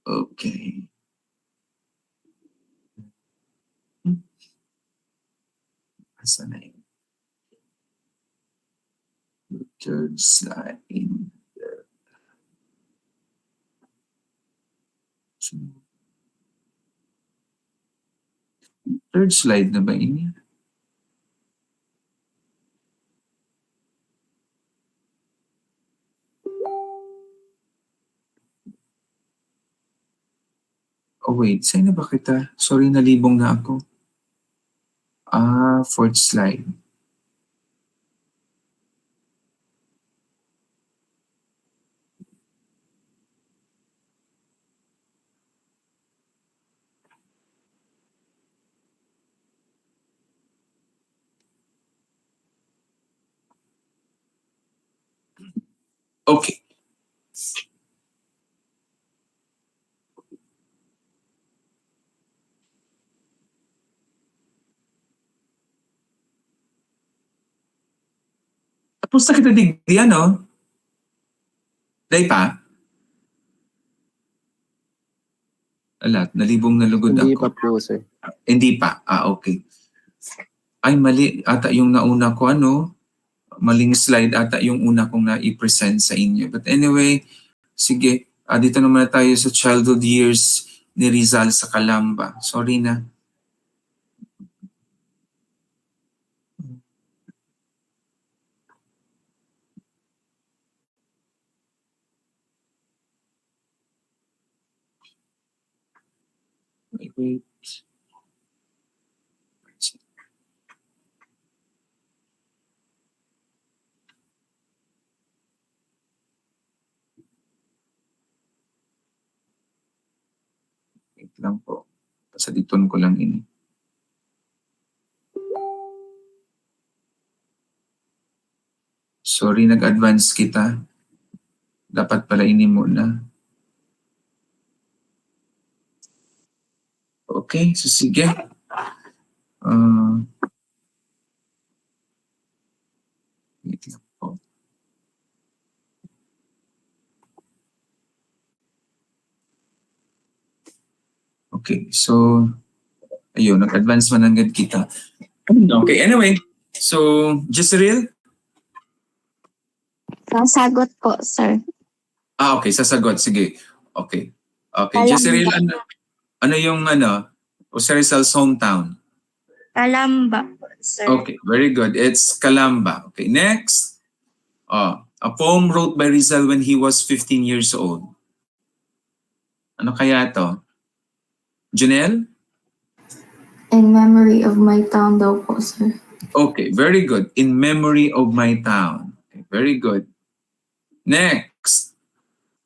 Okay. Asa na yun? Third slide. Third slide na ba ini? Oh wait, saan na ba kita? Sorry, nalibong na ako. Fourth slide. Okay. Tapos na kita digdiyan, no? Day pa? Alat, nalibong na lugod Hindi ako. pa po, sir. Hindi pa. Okay. Ay, mali. Ata yung nauna ko, maling slide ata yung una kong na-i-present sa inyo. But anyway, sige. Dito naman tayo sa childhood years ni Rizal sa Calamba. Sorry na. Wait. Wait lang po. Pasaditon ko lang ini. Sorry, nag-advance kita. Dapat pala ini muna. Okay, so sige. Wait lang po. Okay, so ayun, nag-advance man agad kita. Okay, anyway. So, Jezreel? Sasagot po, sir. Okay, sasagot. Sige. Okay. Okay, Calamba. Jezreel, ano yung Rizal's hometown? Calamba po, sir. Okay, very good. It's Calamba. Okay, next. A poem wrote by Rizal when he was 15 years old. Ano kaya to? Janelle? In memory of my town daw po, sir. Okay, very good. In memory of my town. Okay, very good. Next.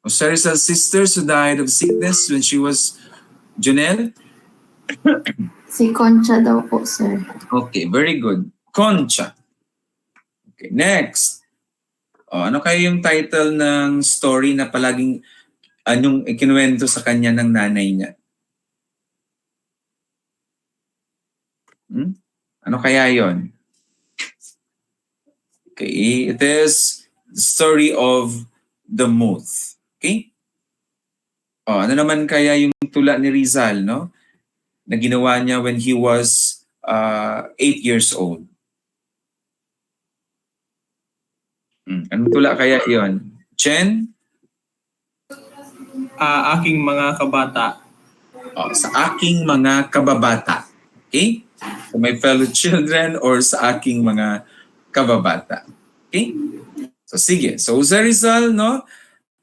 Jose Rizal's sisters who died of sickness when she was Janelle? Si Concha daw po, sir. Okay, very good. Concha. Okay, next. Ano kaya yung title ng story na palaging anong ikinuwento sa kanya ng nanay niya? Ano kaya yon? Okay, it is the story of the moth. Okay? Ano naman kaya yung tula ni Rizal, no? Na ginawa niya when he was 8 years old. Anong tula kaya yon? Chen? Aking mga kabata. Sa aking mga kababata. Okay? So my fellow children or sa aking mga kababata. Okay? So sige. So Jose Rizal, no,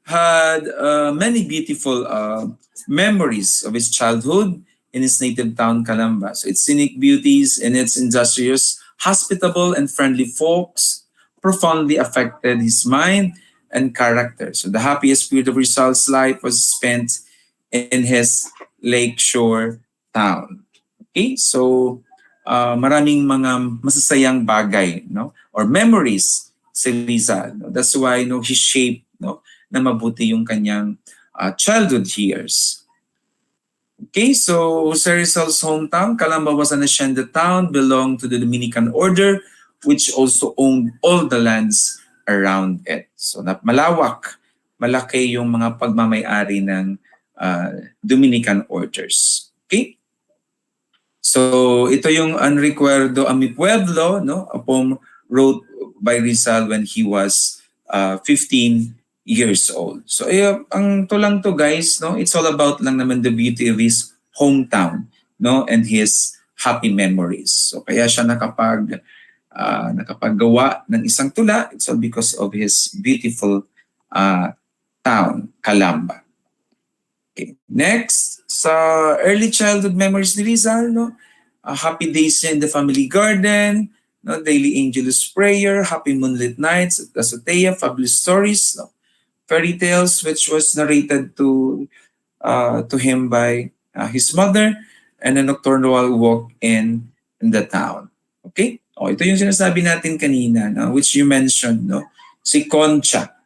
had many beautiful memories of his childhood in his native town, Calamba. So its scenic beauties and its industrious, hospitable, and friendly folks profoundly affected his mind and character. So the happiest period of Rizal's life was spent in his Lakeshore Town. Okay, so maraming mga masasayang bagay, no, or memories si Rizal. No? That's why he shaped, no, na mabuti yung kanyang childhood years. Okay, so Sir Rizal's hometown, Calamba, was an hacienda town, belonged to the Dominican order, which also owned all the lands around it. So malawak, malaki yung mga pagmamay-ari ng Dominican orders. Okay? So ito yung An Recuerdo a mi Pueblo, no? A poem wrote by Rizal when he was 15 years old. So ang tulang to guys, no? It's all about lang naman the beauty of his hometown, no? And his happy memories. So kaya siya nakapaggawa ng isang tula. It's all because of his beautiful town, Calamba. Okay. Next, sa early childhood memories ni Rizal, no? Happy days in the family garden, no? Daily Angelus prayer, happy moonlit nights at Azotea, fabulous stories, no? Fairy tales which was narrated to him by his mother, and a nocturnal walk in the town. Okay? Ito yung sinasabi natin kanina, no? Which you mentioned, no? Si Concha,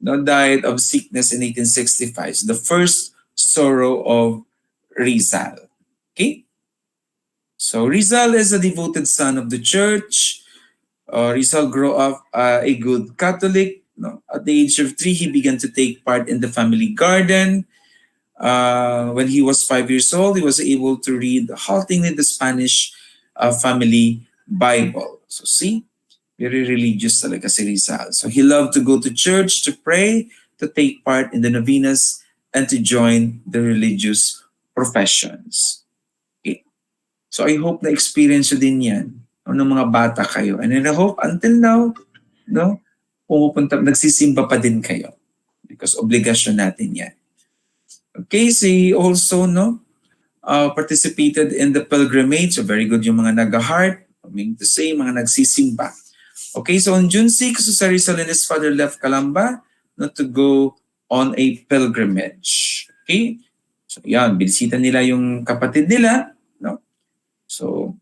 no, died of sickness in 1865. The first sorrow of Rizal. Okay? So Rizal is a devoted son of the church. Rizal grew up a good Catholic. No? At the age of 3, he began to take part in the family garden. When he was 5 years old, he was able to read haltingly the Spanish family Bible. So see, very religious talaga si Rizal. So he loved to go to church to pray, to take part in the novenas, and to join the religious professions. Okay. So I hope na-experience nyo din yan ng mga bata kayo. And I hope until now, no, nagsisimba pa din kayo. Because obligasyon natin yan. Okay, so he also participated in the pilgrimage. So very good yung mga nag-heart. I mean to say, mga nagsisimba. Okay, so on June 6, Sir Rizal and his father left Calamba to go on a pilgrimage. Okay? So yan, binisita nila yung kapatid nila. No? So,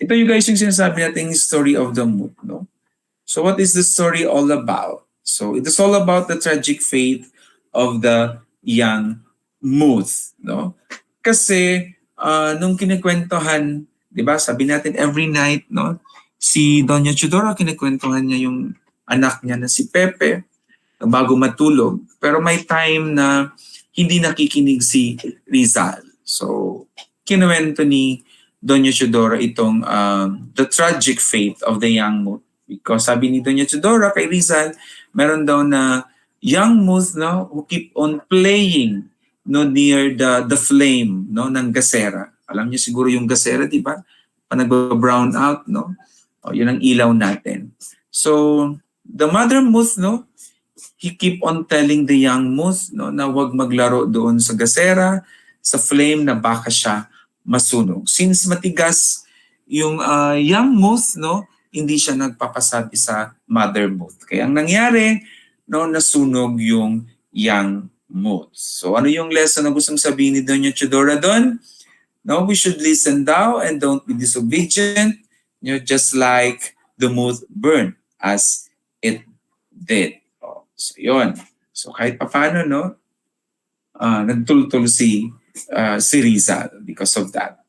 ito yung guys yung sinasabi natin story of the mood. No? So what is the story all about? So it is all about the tragic fate of the young Muth. No? Kasi nung kinikwentohan, di ba, sabi natin every night, no, si Doña Chudora, kinikwentohan niya yung anak niya na si Pepe bago matulog. Pero may time na hindi nakikinig si Rizal. So, kinuwento ni Doña Chudora itong the tragic fate of the young Muth. Because sabi ni Doña Chudora kay Rizal, meron daw na young Muth, no, who keep on playing, no, near the flame, no, ng gasera. Alam niyo siguro yung gasera, di ba? Pa nag-brown out, no? Yun ang ilaw natin. So, the mother Muth, no, he keep on telling the young Muth, no, na huwag maglaro doon sa gasera, sa flame na baka siya masunog. Since matigas yung young Muth, no, hindi siya nagpapasabi sa mother Muth. Kaya ang nangyari, no, nasunog yung young Muth. So ano yung lesson na gustong sabihin ni Doña Chudora doon? No, we should listen thou and don't be disobedient, just like the Muth burned as it did. So yun. So kahit paano, no, nagtultul si Rizal because of that.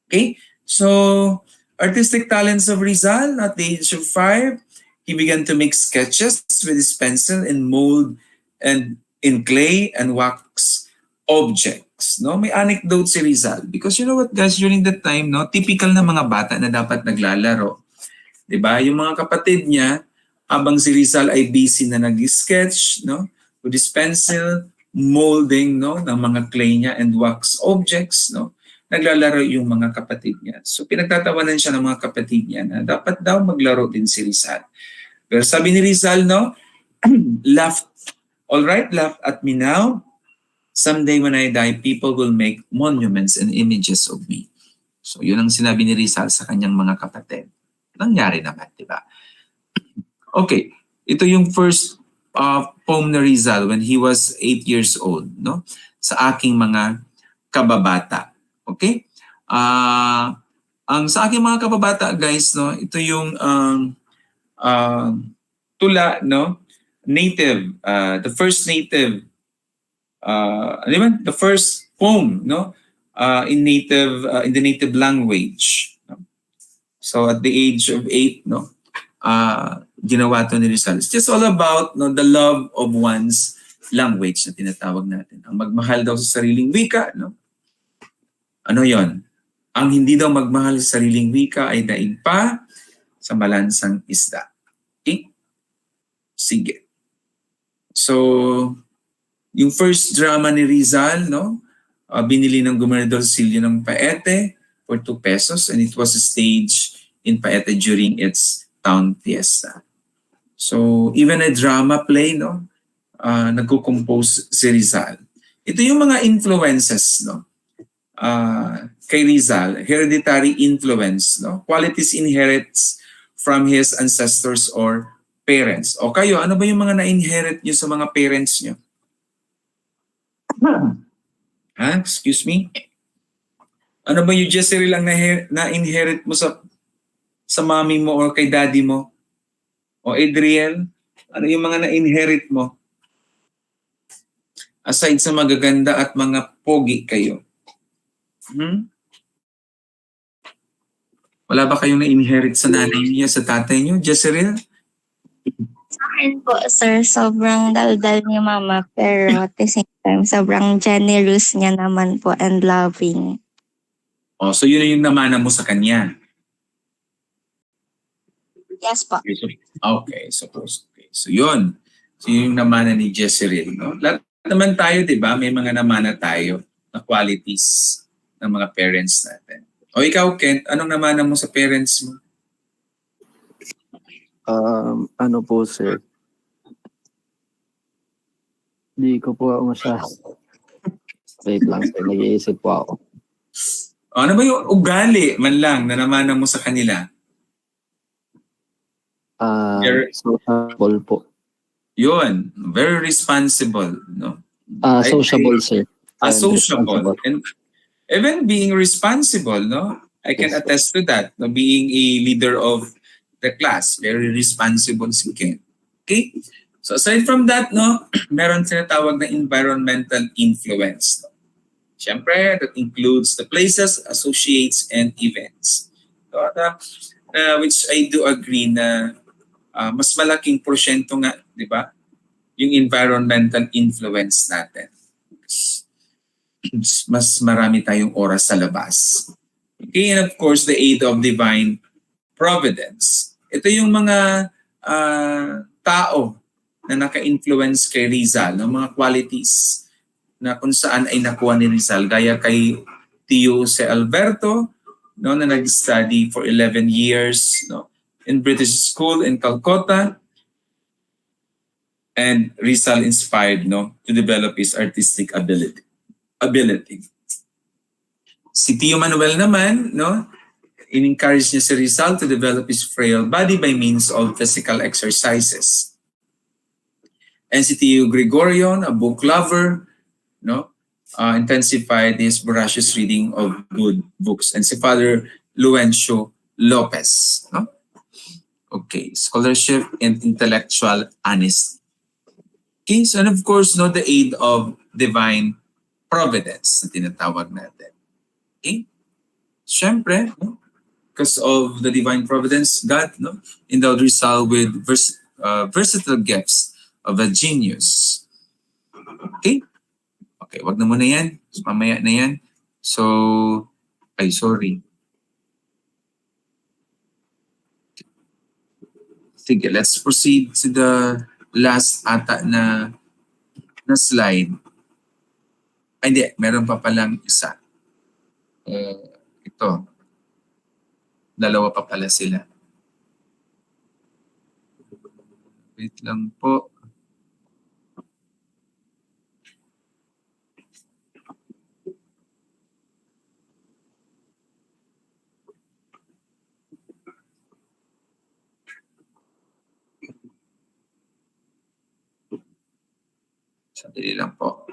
Okay? So, artistic talents of Rizal, at the age of 5, he began to make sketches with his pencil and mold and in clay and wax objects. No, may anecdote si Rizal because you know what guys, during that time, no, typical na mga bata na dapat naglalaro. 'Di ba? Yung mga kapatid niya, habang si Rizal ay busy na nag-sketch, no, with his pencil, molding, no, ng mga clay niya and wax objects, no, naglalaro yung mga kapatid niya. So pinagtatawanan siya ng mga kapatid niya na dapat daw maglaro din si Rizal. Pero sabi ni Rizal, no, laugh, all right, laugh at me now. Someday when I die, people will make monuments and images of me. So yun ang sinabi ni Rizal sa kanyang mga kapatid. Nangyari naman, di ba? Okay, ito yung first poem ni Rizal when he was 8 years old, no? Sa aking mga kababata. Okay? Ang sa aking mga kababata guys, no, ito yung tula, no, native, the first native, ano ba? The first poem, no, in the native language. No? So at the age of 8, no, ginawa to ni Rizal. It's just all about, no, the love of one's language na tinatawag natin. Ang magmahal daw sa sariling wika, no? Ano yon? Ang hindi daw magmahal sa sariling wika ay daig pa sa malansang isda. Okay? Sige. So, yung first drama ni Rizal, no? Binili ng Gobernador Silvio ng Paete for 2 pesos and it was staged in Paete during its town fiesta. So, even a drama play, no? Nagko-compose si Rizal. Ito yung mga influences, no? Kay Rizal, hereditary influence, no? Qualities inherits from his ancestors or parents. O kayo, ano ba yung mga na-inherit nyo sa mga parents nyo? Excuse me? Ano ba yung Jezreel lang na-inherit mo sa mommy mo or kay daddy mo? O Adriel, ano yung mga na-inherit mo? Aside sa magaganda at mga pogi kayo. Wala ba kayong na-inherit sa nanay niya, sa tatay niyo, Jezreel? Sa akin po, sir, sobrang daldal ni mama, pero at the same time, sobrang generous niya naman po and loving. Oh, so yun yung namana mo sa kanya. Yes po. Okay, suppose. Okay. So yun. So yun yung namana ni Jezreel. No? Lahat naman tayo, di ba? May mga namana tayo na qualities ng mga parents natin. O ikaw, Kent, anong namana mo sa parents mo? Ano po, sir? Hindi ko po masyado. Wait lang, sir. Nag-iisip po ako. Ano ba yung ugali man lang na namana mo sa kanila? Sociable po. Yun. Very responsible. No? Sociable, sir. Sociable. And even being responsible, no? I can attest to that. No? Being a leader of the class, very responsible si Ken. Okay? So aside from that, no, meron tinatawag na environmental influence. No? Siyempre, that includes the places, associates, and events. So, which I do agree na mas malaking porsyento nga, di ba? Yung environmental influence natin. Mas marami tayong oras sa labas. Okay, and of course, the aid of divine providence. Ito yung mga tao na naka-influence kay Rizal, ng mga qualities na kung saan ay nakuha ni Rizal. Gaya kay Tio Jose Alberto, no, na nag-study for 11 years, no, in British school in Calcutta. And Rizal inspired, no, to develop his artistic ability. Si Tio Manuel naman, no, in-encourage niya si Rizal to develop his frail body by means of physical exercises. And si Tio Gregorion, a book lover, no, intensified his voracious reading of good books. And si Father Luencio Lopez, no? Okay, scholarship and intellectual honesty. Okay, so and of course, no, the aid of divine providence na tinatawag natin. Okay? Siyempre, no? Because of the divine providence, God, no, endowed Rizal with versatile gifts of a genius. Okay? Okay, wag na muna yan. Mamaya na yan. So, sorry. Sige, let's proceed to the last ata na slide. Ay, hindi. Meron pa palang isa. Ito. Dalawa pa pala sila. Wait lang po. Sandali lang po.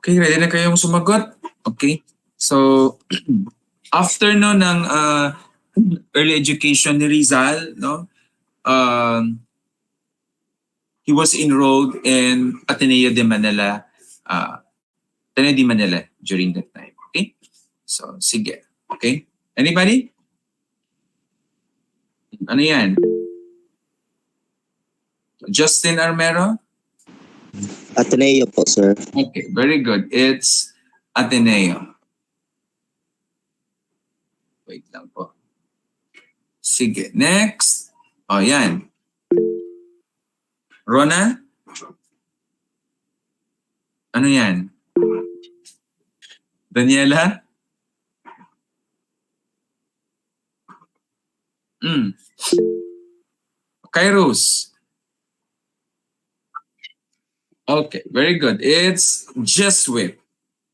Okay, ready na kayong sumagot? Okay. So, after no ng early education ni Rizal, no, he was enrolled in Ateneo de Manila, during that time. Okay? So, sige. Okay? Anybody? Ano yan? Justin Armero? Ateneo po, sir. Okay, very good. It's Ateneo. Wait lang po. Sige, next. O, yan. Rona? Ano yan? Daniela? Kairos? Okay, very good. It's Jesuit.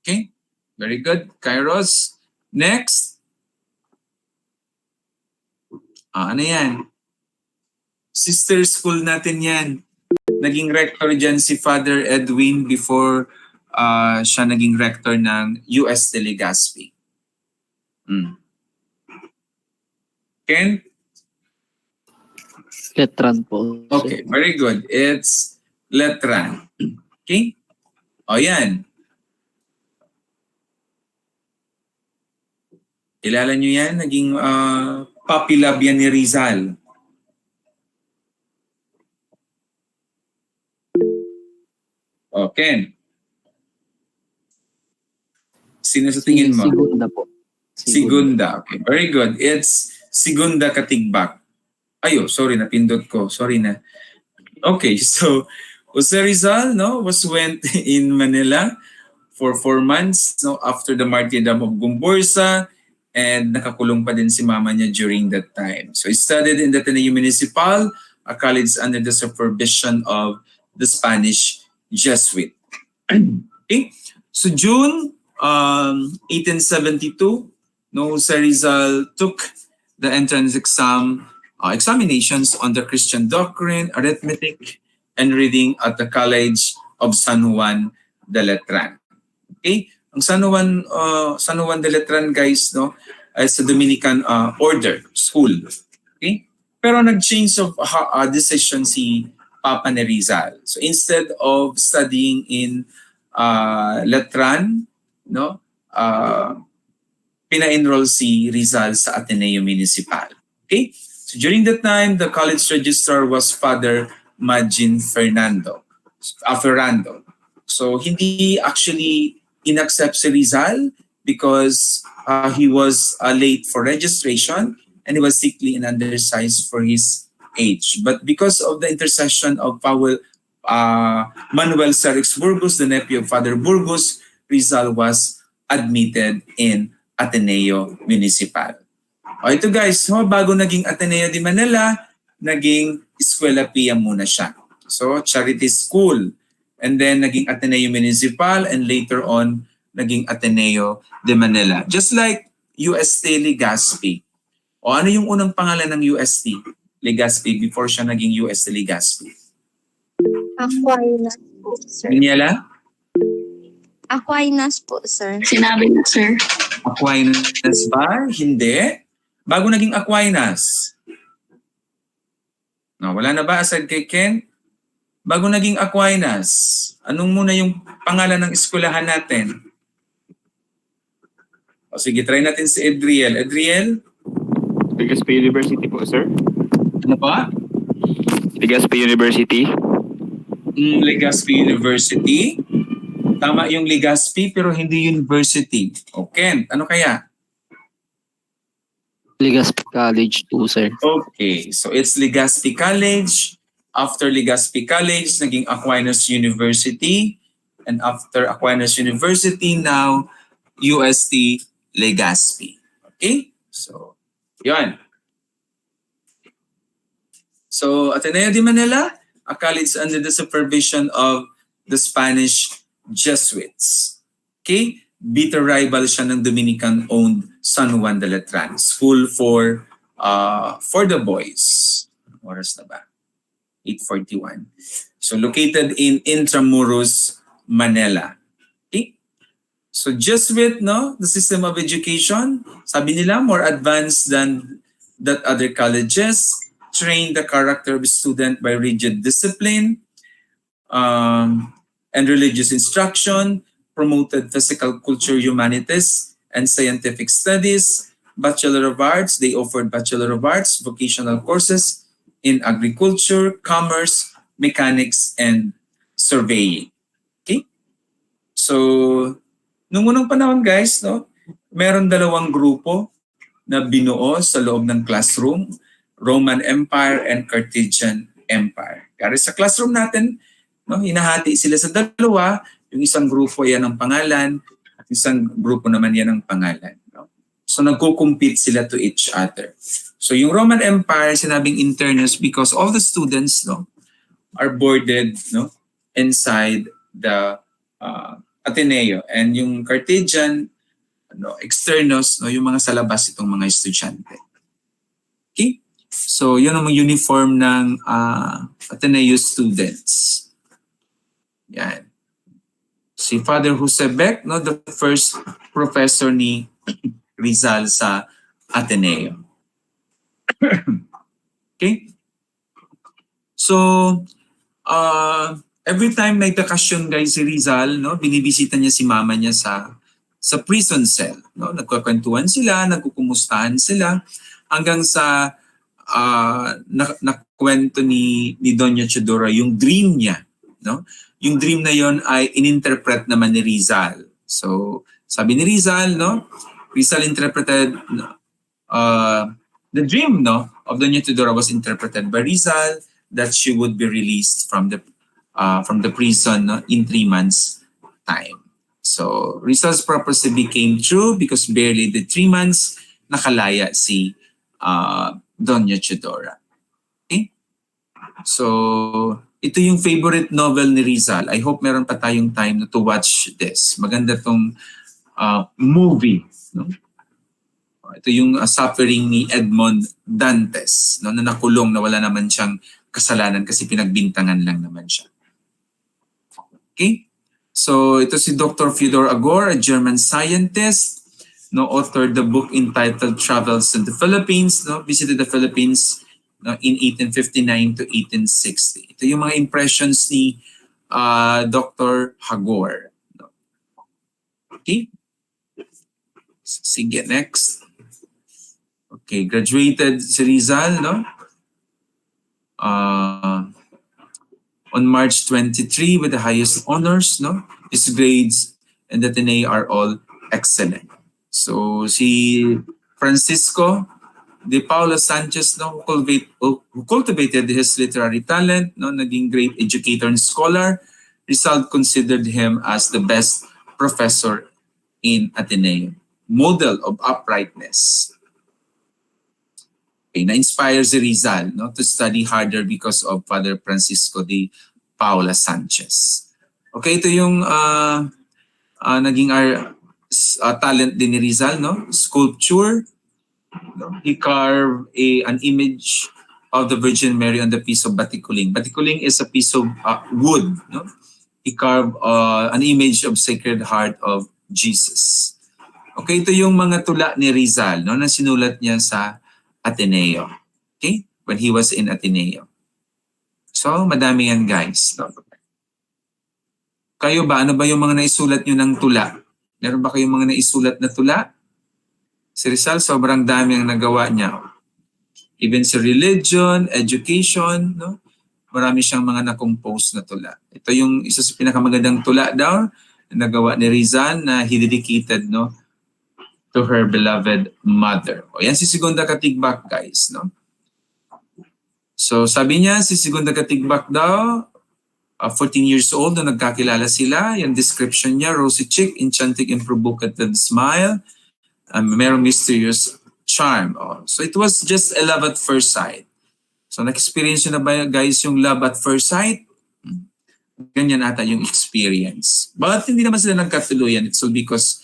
Okay, very good. Kairos. Next. Ano yan? Sister school natin yan. Naging rector dyan si Father Edwin before siya naging rector ng US de Legazpi. Ken? Letran po. Okay, very good. It's Letran. Okay? O yan. Kilala nyo yan? Naging puppy love yan ni Rizal. Okay. Sino sa tingin mo? Segunda po. Segunda. Okay, very good. It's Segunda Katigbak. Ayo, sorry, napindot ko. Sorry na. Okay, so Jose Rizal, no, went in Manila for 4 months, no, after the martyrdom of Gumbursa, and nakakulong pa din si mama niya during that time. So he studied in the Ateneo Municipal, a college under the supervision of the Spanish Jesuit. Okay, so June 1872, no, Jose Rizal took the entrance examinations on the Christian doctrine, arithmetic, and reading at the College of San Juan de Letran. Okay, ang San Juan de Letran, guys, no, is a Dominican order school. Okay, pero nag-change of decision si Papa ni Rizal. So instead of studying in Letran, no, pina-enroll si Rizal sa Ateneo Municipal. Okay, so during that time, the college registrar was Father Magin Ferrando. So hindi actually inaccept si Rizal because he was late for registration and he was sickly and undersized for his age. But because of the intercession of Manuel Serix Burgos, the nephew of Father Burgos, Rizal was admitted in Ateneo Municipal. O ito guys, bago naging Ateneo de Manila, naging Escuela Pia muna siya. So charity school. And then naging Ateneo Municipal and later on naging Ateneo de Manila. Just like UST Legazpi. O ano yung unang pangalan ng UST Legazpi before siya naging UST Legazpi? Aquinas po, sir. Daniela? Aquinas po, sir. Sinabi na, sir. Aquinas ba? Hindi. Bago naging Aquinas. No, wala na ba aside kay Ken? Bago naging Aquinas, anong muna yung pangalan ng eskwelahan natin? O sige, try natin si Edriel. Edriel? Legazpi University po, sir. Ano pa? Legazpi University. Legazpi University. Tama yung Legazpi pero hindi university. O Ken, ano kaya? Legazpi College po, sir. Okay, so it's Legazpi College. After Legazpi College, naging Aquinas University. And after Aquinas University, now UST Legazpi. Okay? So, yun. So, Ateneo de Manila, a college under the supervision of the Spanish Jesuits. Okay? Bitter rival siya ng Dominican-owned San Juan de Letran. School for the boys. Oras na ba? 8:41. So located in Intramuros, Manila. Okay? So Jesuit, no, the system of education, sabi nila, more advanced than that other colleges, train the character of a student by rigid discipline and religious instruction, promoted physical culture, humanities, and scientific studies. Bachelor of Arts, they offered Bachelor of Arts, vocational courses in agriculture, commerce, mechanics, and surveying. Okay? So, nung unang panahon guys, no, meron dalawang grupo na binuo sa loob ng classroom, Roman Empire and Carthaginian Empire. Kaya sa classroom natin, no, hinahati sila sa dalawa, yung isang grupo yan ang pangalan, at isang grupo naman yan ang pangalan. No? So nagko-compete sila to each other. So yung Roman Empire, sinabing internus because all the students, no, are boarded, no, inside the Ateneo, and yung Carthaginian, no, externus, no, yung mga sa labas itong mga estudyante. Okay? So yun ang uniform ng Ateneo students. Yan. Si Father Jose Beck, no, the first professor ni Rizal sa Ateneo. Okay? So, every time may bakasyon guys si Rizal, no, binibisita niya si mama niya sa prison cell. No? Nagkakwentuhan sila, nagkukumustahan sila, hanggang sa nakwento ni Doña Chidora yung dream niya. No? Yung dream na yon ay ininterpret naman ni Rizal. So, sabi ni Rizal, no, Rizal interpreted the dream, no, of Doña Teodora was interpreted by Rizal that she would be released from the prison, no, in 3 months' time. So Rizal's prophecy became true because barely the 3 months nakalaya si Doña Teodora. Okay? So ito yung favorite novel ni Rizal. I hope meron pa tayong time to watch this. Maganda tong movie, no? Ito yung suffering ni Edmond Dantes, no, na nakulong, na wala naman siyang kasalanan kasi pinagbintangan lang naman siya. Okay? So ito si Dr. Fyodor Agor, a German scientist, no, authored the book entitled Travels in the Philippines, no, visited the Philippines, no, in 1859 to 1860. Ito yung mga impressions ni Dr. Agor. No. Okay? Sige, next. Okay, graduated si Rizal, no? On March 23 with the highest honors, no? His grades and the Ateneo are all excellent. So si Francisco de Paula Sanchez, no, who cultivated his literary talent, no, naging great educator and scholar. Rizal considered him as the best professor in Ateneo. Model of uprightness. Okay, na-inspire si Rizal, no, to study harder because of Father Francisco de Paula Sanchez. Okay, ito yung naging talent din ni Rizal, no? Sculpture. No? He carved an image of the Virgin Mary on the piece of batikuling. Batikuling is a piece of wood. No? He carved an image of Sacred Heart of Jesus. Okay, ito yung mga tula ni Rizal, no, na sinulat niya sa Ateneo. Okay? When he was in Ateneo. So, madami yan guys. No? Kayo ba? Ano ba yung mga naisulat nyo ng tula? Meron ba kayong mga naisulat na tula? Si Rizal, sobrang dami ang nagawa niya. Even sa religion, education, no? Marami siyang mga na-compose na tula. Ito yung isa sa pinakamagandang tula daw na nagawa ni Rizal na he dedicated, no, to her beloved mother. O yan si Segunda Katigbak guys, no? So sabi niya, si Segunda Katigbak daw, 14 years old na nagkakilala sila. Yung description niya, rosy cheek, enchanting and provocative smile, merong mysterious charm. So it was just a love at first sight. So na-experience nyo na ba guys yung love at first sight? Ganyan ata yung experience. But hindi naman sila nagkatuluyan. It's all because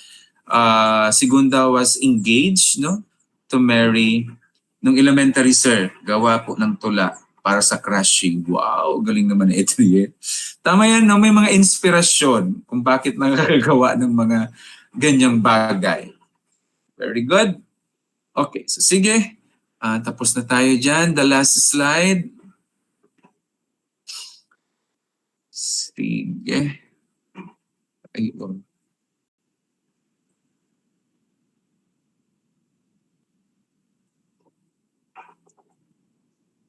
Segunda was engaged, no, to marry nung elementary sir. Gawa po ng tula para sa crushing. Wow, galing naman na ito. Tama yan, no? May mga inspirasyon kung bakit nakakagawa ng mga ganyang bagay. Very good. Okay, so sige. Tapos na tayo dyan. The last slide. Sige. Ayun.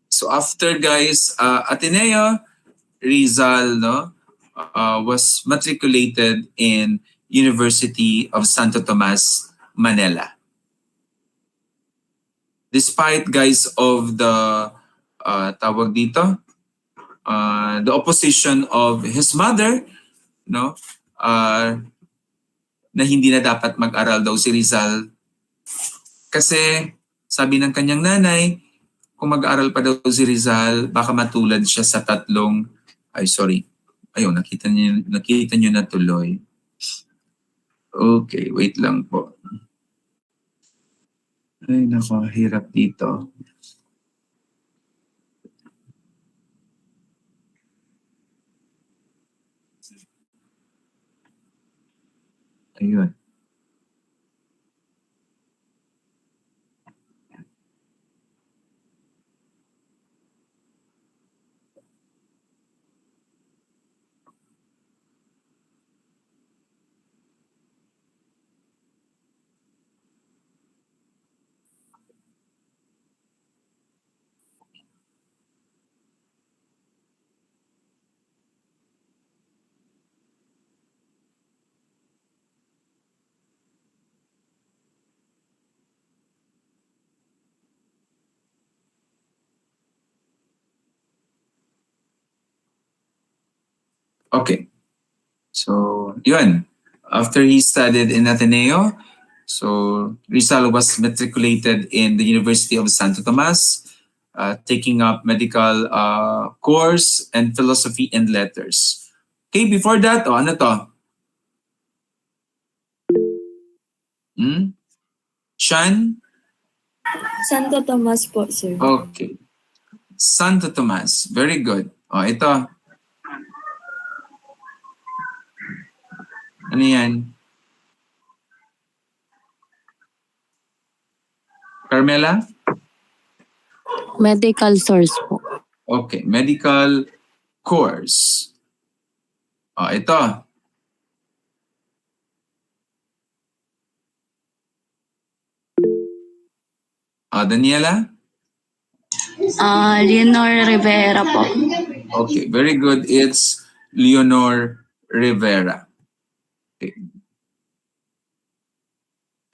So after guys, Ateneo Rizal was matriculated in University of Santo Tomas, Manila. Despite guys of the tawag dito, the opposition of his mother, na hindi na dapat mag-aral daw si Rizal kasi sabi ng kanyang nanay, kung mag-aaral pa daw si Rizal, baka matulad siya sa tatlong, ayun, nakita niyo na tuloy. Okay, wait lang po. Ay, nako, hirap dito. Ayun. Okay. So, yun. After he studied in Ateneo, so Rizal was matriculated in the University of Santo Tomas, taking up medical course and philosophy and letters. Okay, before that, ano to? Sean? Santo Tomas po, sir. Okay. Santo Tomas. Very good. Ito. Ano yan? Carmela? Medical source po. Okay, medical course. Ito. Daniela? Leonor Rivera po. Okay, very good. It's Leonor Rivera.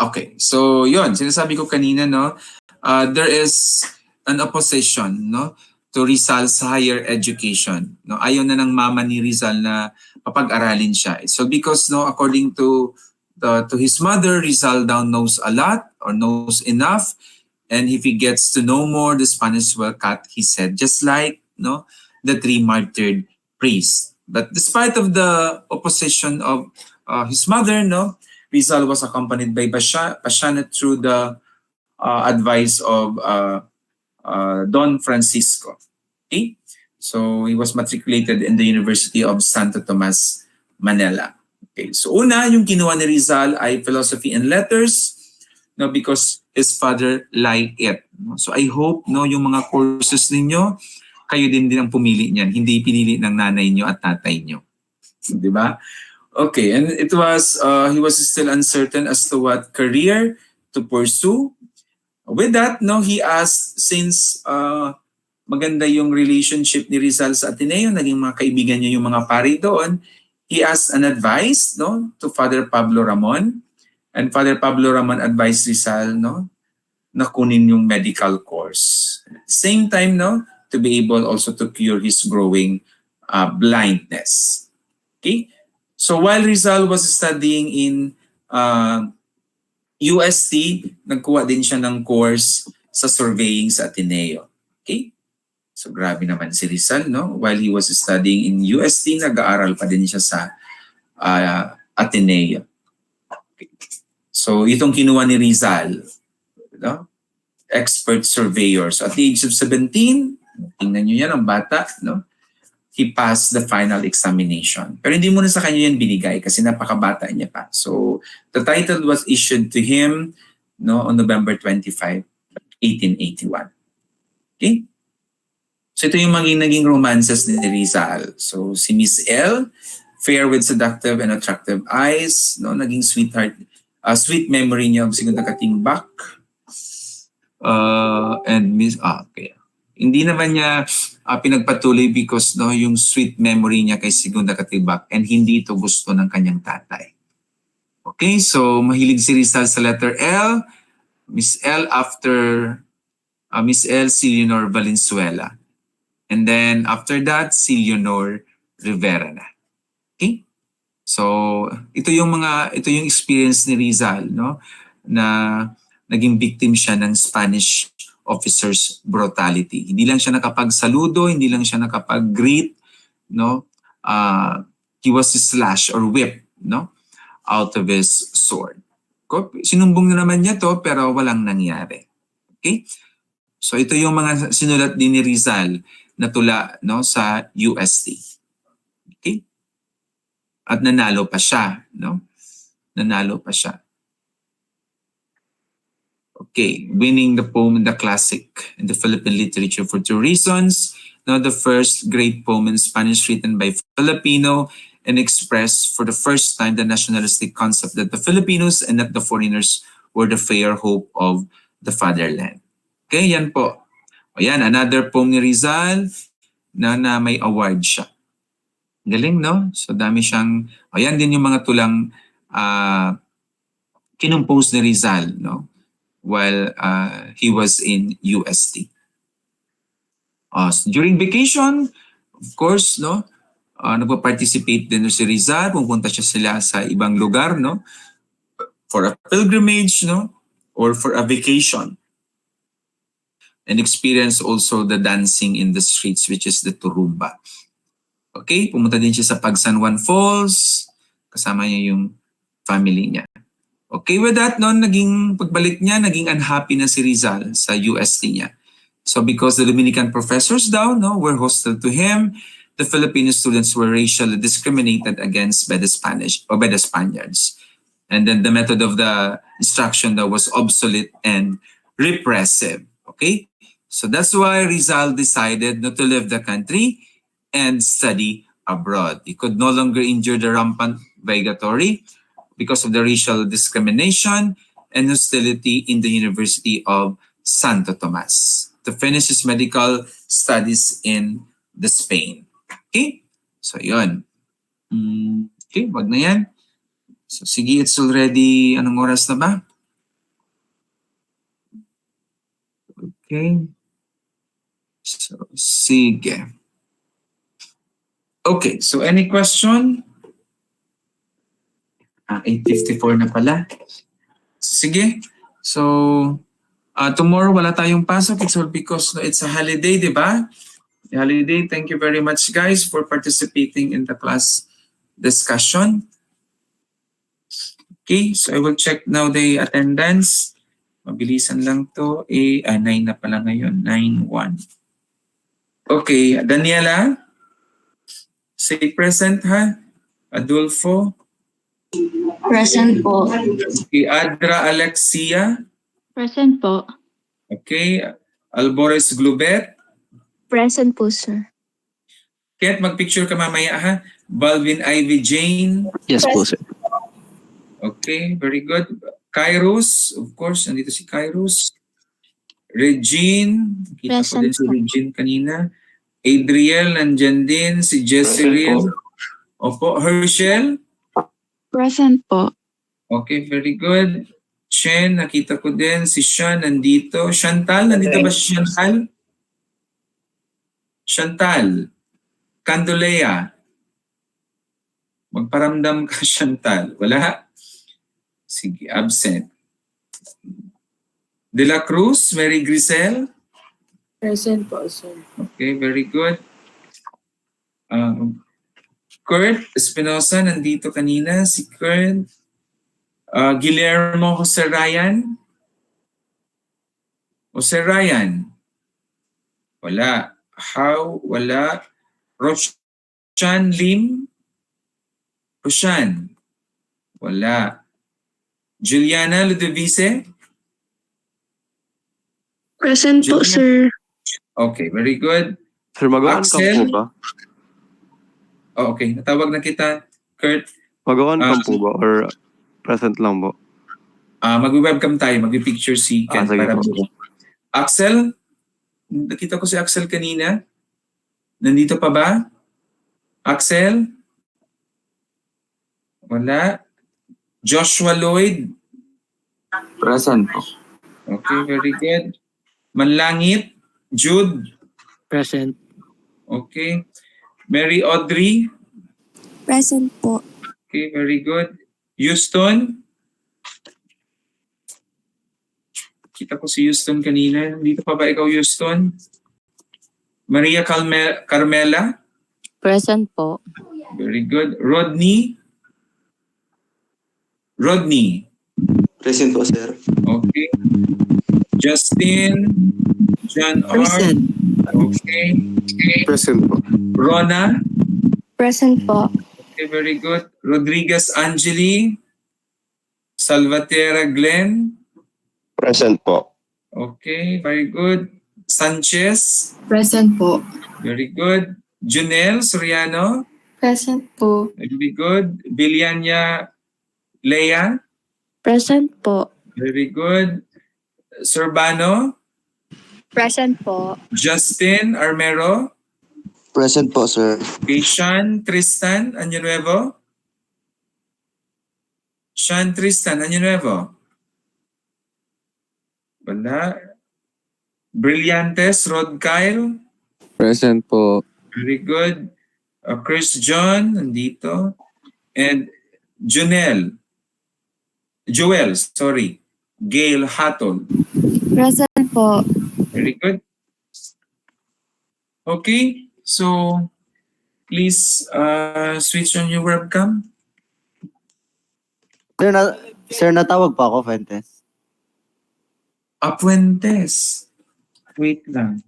Okay, so yun, sinasabi ko kanina, there is an opposition, to Rizal's higher education. Ayaw na ng mama ni Rizal na papag-aralin siya. So because, according to his mother, Rizal now knows a lot or knows enough, and if he gets to know more, the Spanish will cut, he said, just like the three martyred priests. But despite of the opposition of his mother, Rizal was accompanied by Passionate through the advice of Don Francisco. Okay? So he was matriculated in the University of Santo Tomas, Manila. Okay. So una, yung kinuha ni Rizal ay philosophy and letters, because his father liked it. So I hope yung mga courses ninyo, kayo din ang pumili niyan, hindi pinili ng nanay nyo at tatay nyo. Di ba? Okay, and it was, he was still uncertain as to what career to pursue. With that, he asked, since maganda yung relationship ni Rizal sa Ateneo, naging mga kaibigan niya yung mga pari doon, he asked an advice to Father Pablo Ramon. And Father Pablo Ramon advised Rizal na kunin yung medical course. At the same time, to be able also to cure his growing blindness. Okay? So while Rizal was studying in UST, nagkuha din siya ng course sa surveying sa Ateneo. Okay? So grabe naman si Rizal, While he was studying in UST, nag-aaral pa din siya sa Ateneo. Okay. So itong kinuha ni Rizal, expert surveyor. So at the age of 17, tingnan nyo yan, ang bata, he passed the final examination. Pero hindi muna sa kanya yan binigay kasi napakabata niya pa. So the title was issued to him on November 25, 1881. Okay? So ito yung naging romances ni Rizal. So si Miss L, fair with seductive and attractive eyes, naging sweetheart, sweet memory niya of Segunda Katimbak. And Miss, okay. Hindi naman niya pinagpatuloy because yung sweet memory niya kay Segunda Katimbak and hindi ito gusto ng kanyang tatay. Okay, so mahilig si Rizal sa letter L. Miss L after Miss L, si Leonor Valenzuela. And then after that, si Leonor Rivera na. Okay? So ito yung experience ni Rizal, na naging victim siya ng Spanish officer's brutality. Hindi lang siya nakapagsaludo, hindi lang siya nakapag-greet, he was slashed or whipped, out of his sword. Sinumbong na naman niya to pero walang nangyari. Okay? So ito yung mga sinulat din ni Rizal na tula sa UST. Okay? At nanalo pa siya, Nanalo pa siya. Okay, winning the poem The Classic in the Philippine literature for two reasons. The first great poem in Spanish written by Filipino and expressed for the first time the nationalistic concept that the Filipinos and not the foreigners were the fair hope of the fatherland. Okay, yan po. Ayan, another poem ni Rizal na may award siya. Galing, So dami siyang, ayan din yung mga tulang kinumpose ni Rizal, while he was in UST. During vacation, of course, nagpa-participate din si Rizal, pupunta sila sa ibang lugar, for a pilgrimage, or for a vacation. And experience also the dancing in the streets, which is the turumba. Okay, pumunta din siya sa San Juan Falls, kasama niya yung family niya. Okay, with that, naging pagbalik niya, naging unhappy na si Rizal sa UST niya. So because the Dominican professors were hostile to him, the Filipino students were racially discriminated against by the Spaniards. And then the method of the instruction was obsolete and repressive. Okay, so that's why Rizal decided not to leave the country and study abroad. He could no longer endure the rampant bigotry because of the racial discrimination and hostility in the University of Santo Tomas to finish his medical studies in Spain. Okay? So, yun. Okay, wag na yan. So, sige, it's already, anong oras na ba? Okay. So, sige. Okay, so any question? 8:54 na pala. Sige. So, tomorrow wala tayong pasok. It's all because it's a holiday, di ba? Holiday. Thank you very much, guys, for participating in the class discussion. Okay, so I will check now the attendance. Mabilisan lang to. 9 na pala ngayon. 9-1. Okay, Daniela? Say present, ha? Adolfo? Present po. Okay, Adra Alexia? Present po. Okay, Albores Glubet? Present po, sir. Ket, mag-picture ka mamaya, ha? Balvin Ivy Jane? Yes po, sir. Okay, very good. Kairos, of course, nandito si Kairos. Regine, kita ko din si Regine kanina. Adriel, nandyan din. Si Jezreel. Opo, Herschel? Present po. Okay, very good. Chen, nakita ko din. Si Sean, nandito. Chantal, nandito ba si Chantal? Chantal. Candolea. Magparamdam ka, Chantal. Wala? Sige, absent. De la Cruz, Mary Grisel? Present po, sir. Okay, very good. Kurt Espinosa, nandito kanina. Si Kurt. Guillermo Jose Ryan? Jose Ryan? Wala. How? Wala. Chan Lim Pushan. Wala. Juliana Ludovice. Present po, Julian. sir. Okay, very good. Sir, magawan Axel? po ba? Oh, okay, natawag na kita. Kurt, Magawan po ba? Or present lang po? mag-webcam tayo, mag-picture si Ken. Sige Para po. Axel? Nakita ko si Axel kanina. Nandito pa ba? Axel? Wala. Joshua Lloyd? Present po. Okay, very good. Manlangit? Jude? Present. Okay. Mary Audrey? Present po. Okay, very good. Houston? Kita ko si Houston kanina. Dito pa ba ikaw, Houston? Maria Carmela? Present po. Very good. Rodney? Rodney? Present po, sir. Okay. Justin? John R? Present. Okay. Present po. Rona? Present po. Okay, very good. Rodriguez Angeli? Salvatierra Glenn? Present po. Okay, very good. Sanchez? Present po. Very good. Junel Soriano? Present po. Very good. Biliania Lea? Present po. Very good. Sorbano? Present po. Justin Armero? Present po, sir. Okay, Sean Tristan Año Nuevo? Sean Tristan Año Nuevo? Wala. Brillantes Rod Kyle? Present po. Very good. Chris John, nandito. And Joel, sorry. Gail Hatton. Present po. Very good. Okay, so please switch on your webcam. Sir, natawag pa ako, Fuentes. Apuentes. Wait lang.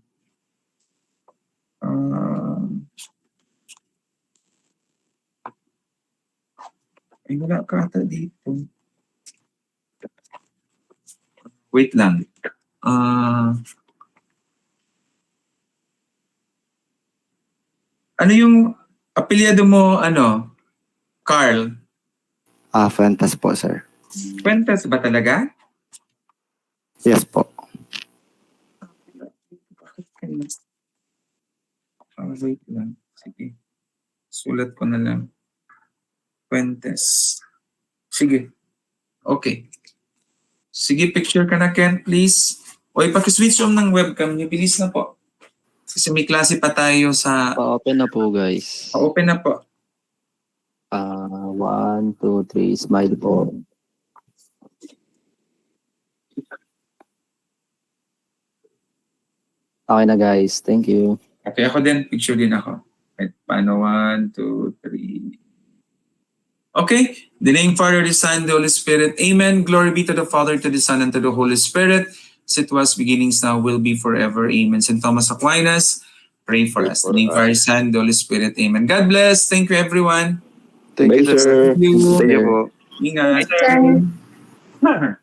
Ay, wala ka ata dito. Wait lang. Ano yung apelyido mo, Carl? Fuentes po, sir. Fuentes ba talaga? Yes po. Wait lang. Sige. Sulat ko na lang. Fuentes. Sige. Okay. Sige, picture ka na, Ken, please. O, ipakiswitch on ng webcam niyo. Bilis na po. Kasi may klase pa tayo sa... Pa-open na po, guys. Open na po. 1, 2, 3, smile po. Okay na, guys. Thank you. Okay, ako din. Picture din ako. Right. Paano? 1, 2, 3. Okay. The name Father, the Son, the Holy Spirit. Amen. Glory be to the Father, to the Son, and to the Holy Spirit. As it was, beginnings now, will be forever. Amen. St. Thomas Aquinas, pray for us. The name Father, Son, the Holy Spirit. Amen. God bless. Thank you, everyone. Thank you, sir. Thank you. Thank you po. Ingat.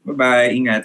Bye-bye. Ingat.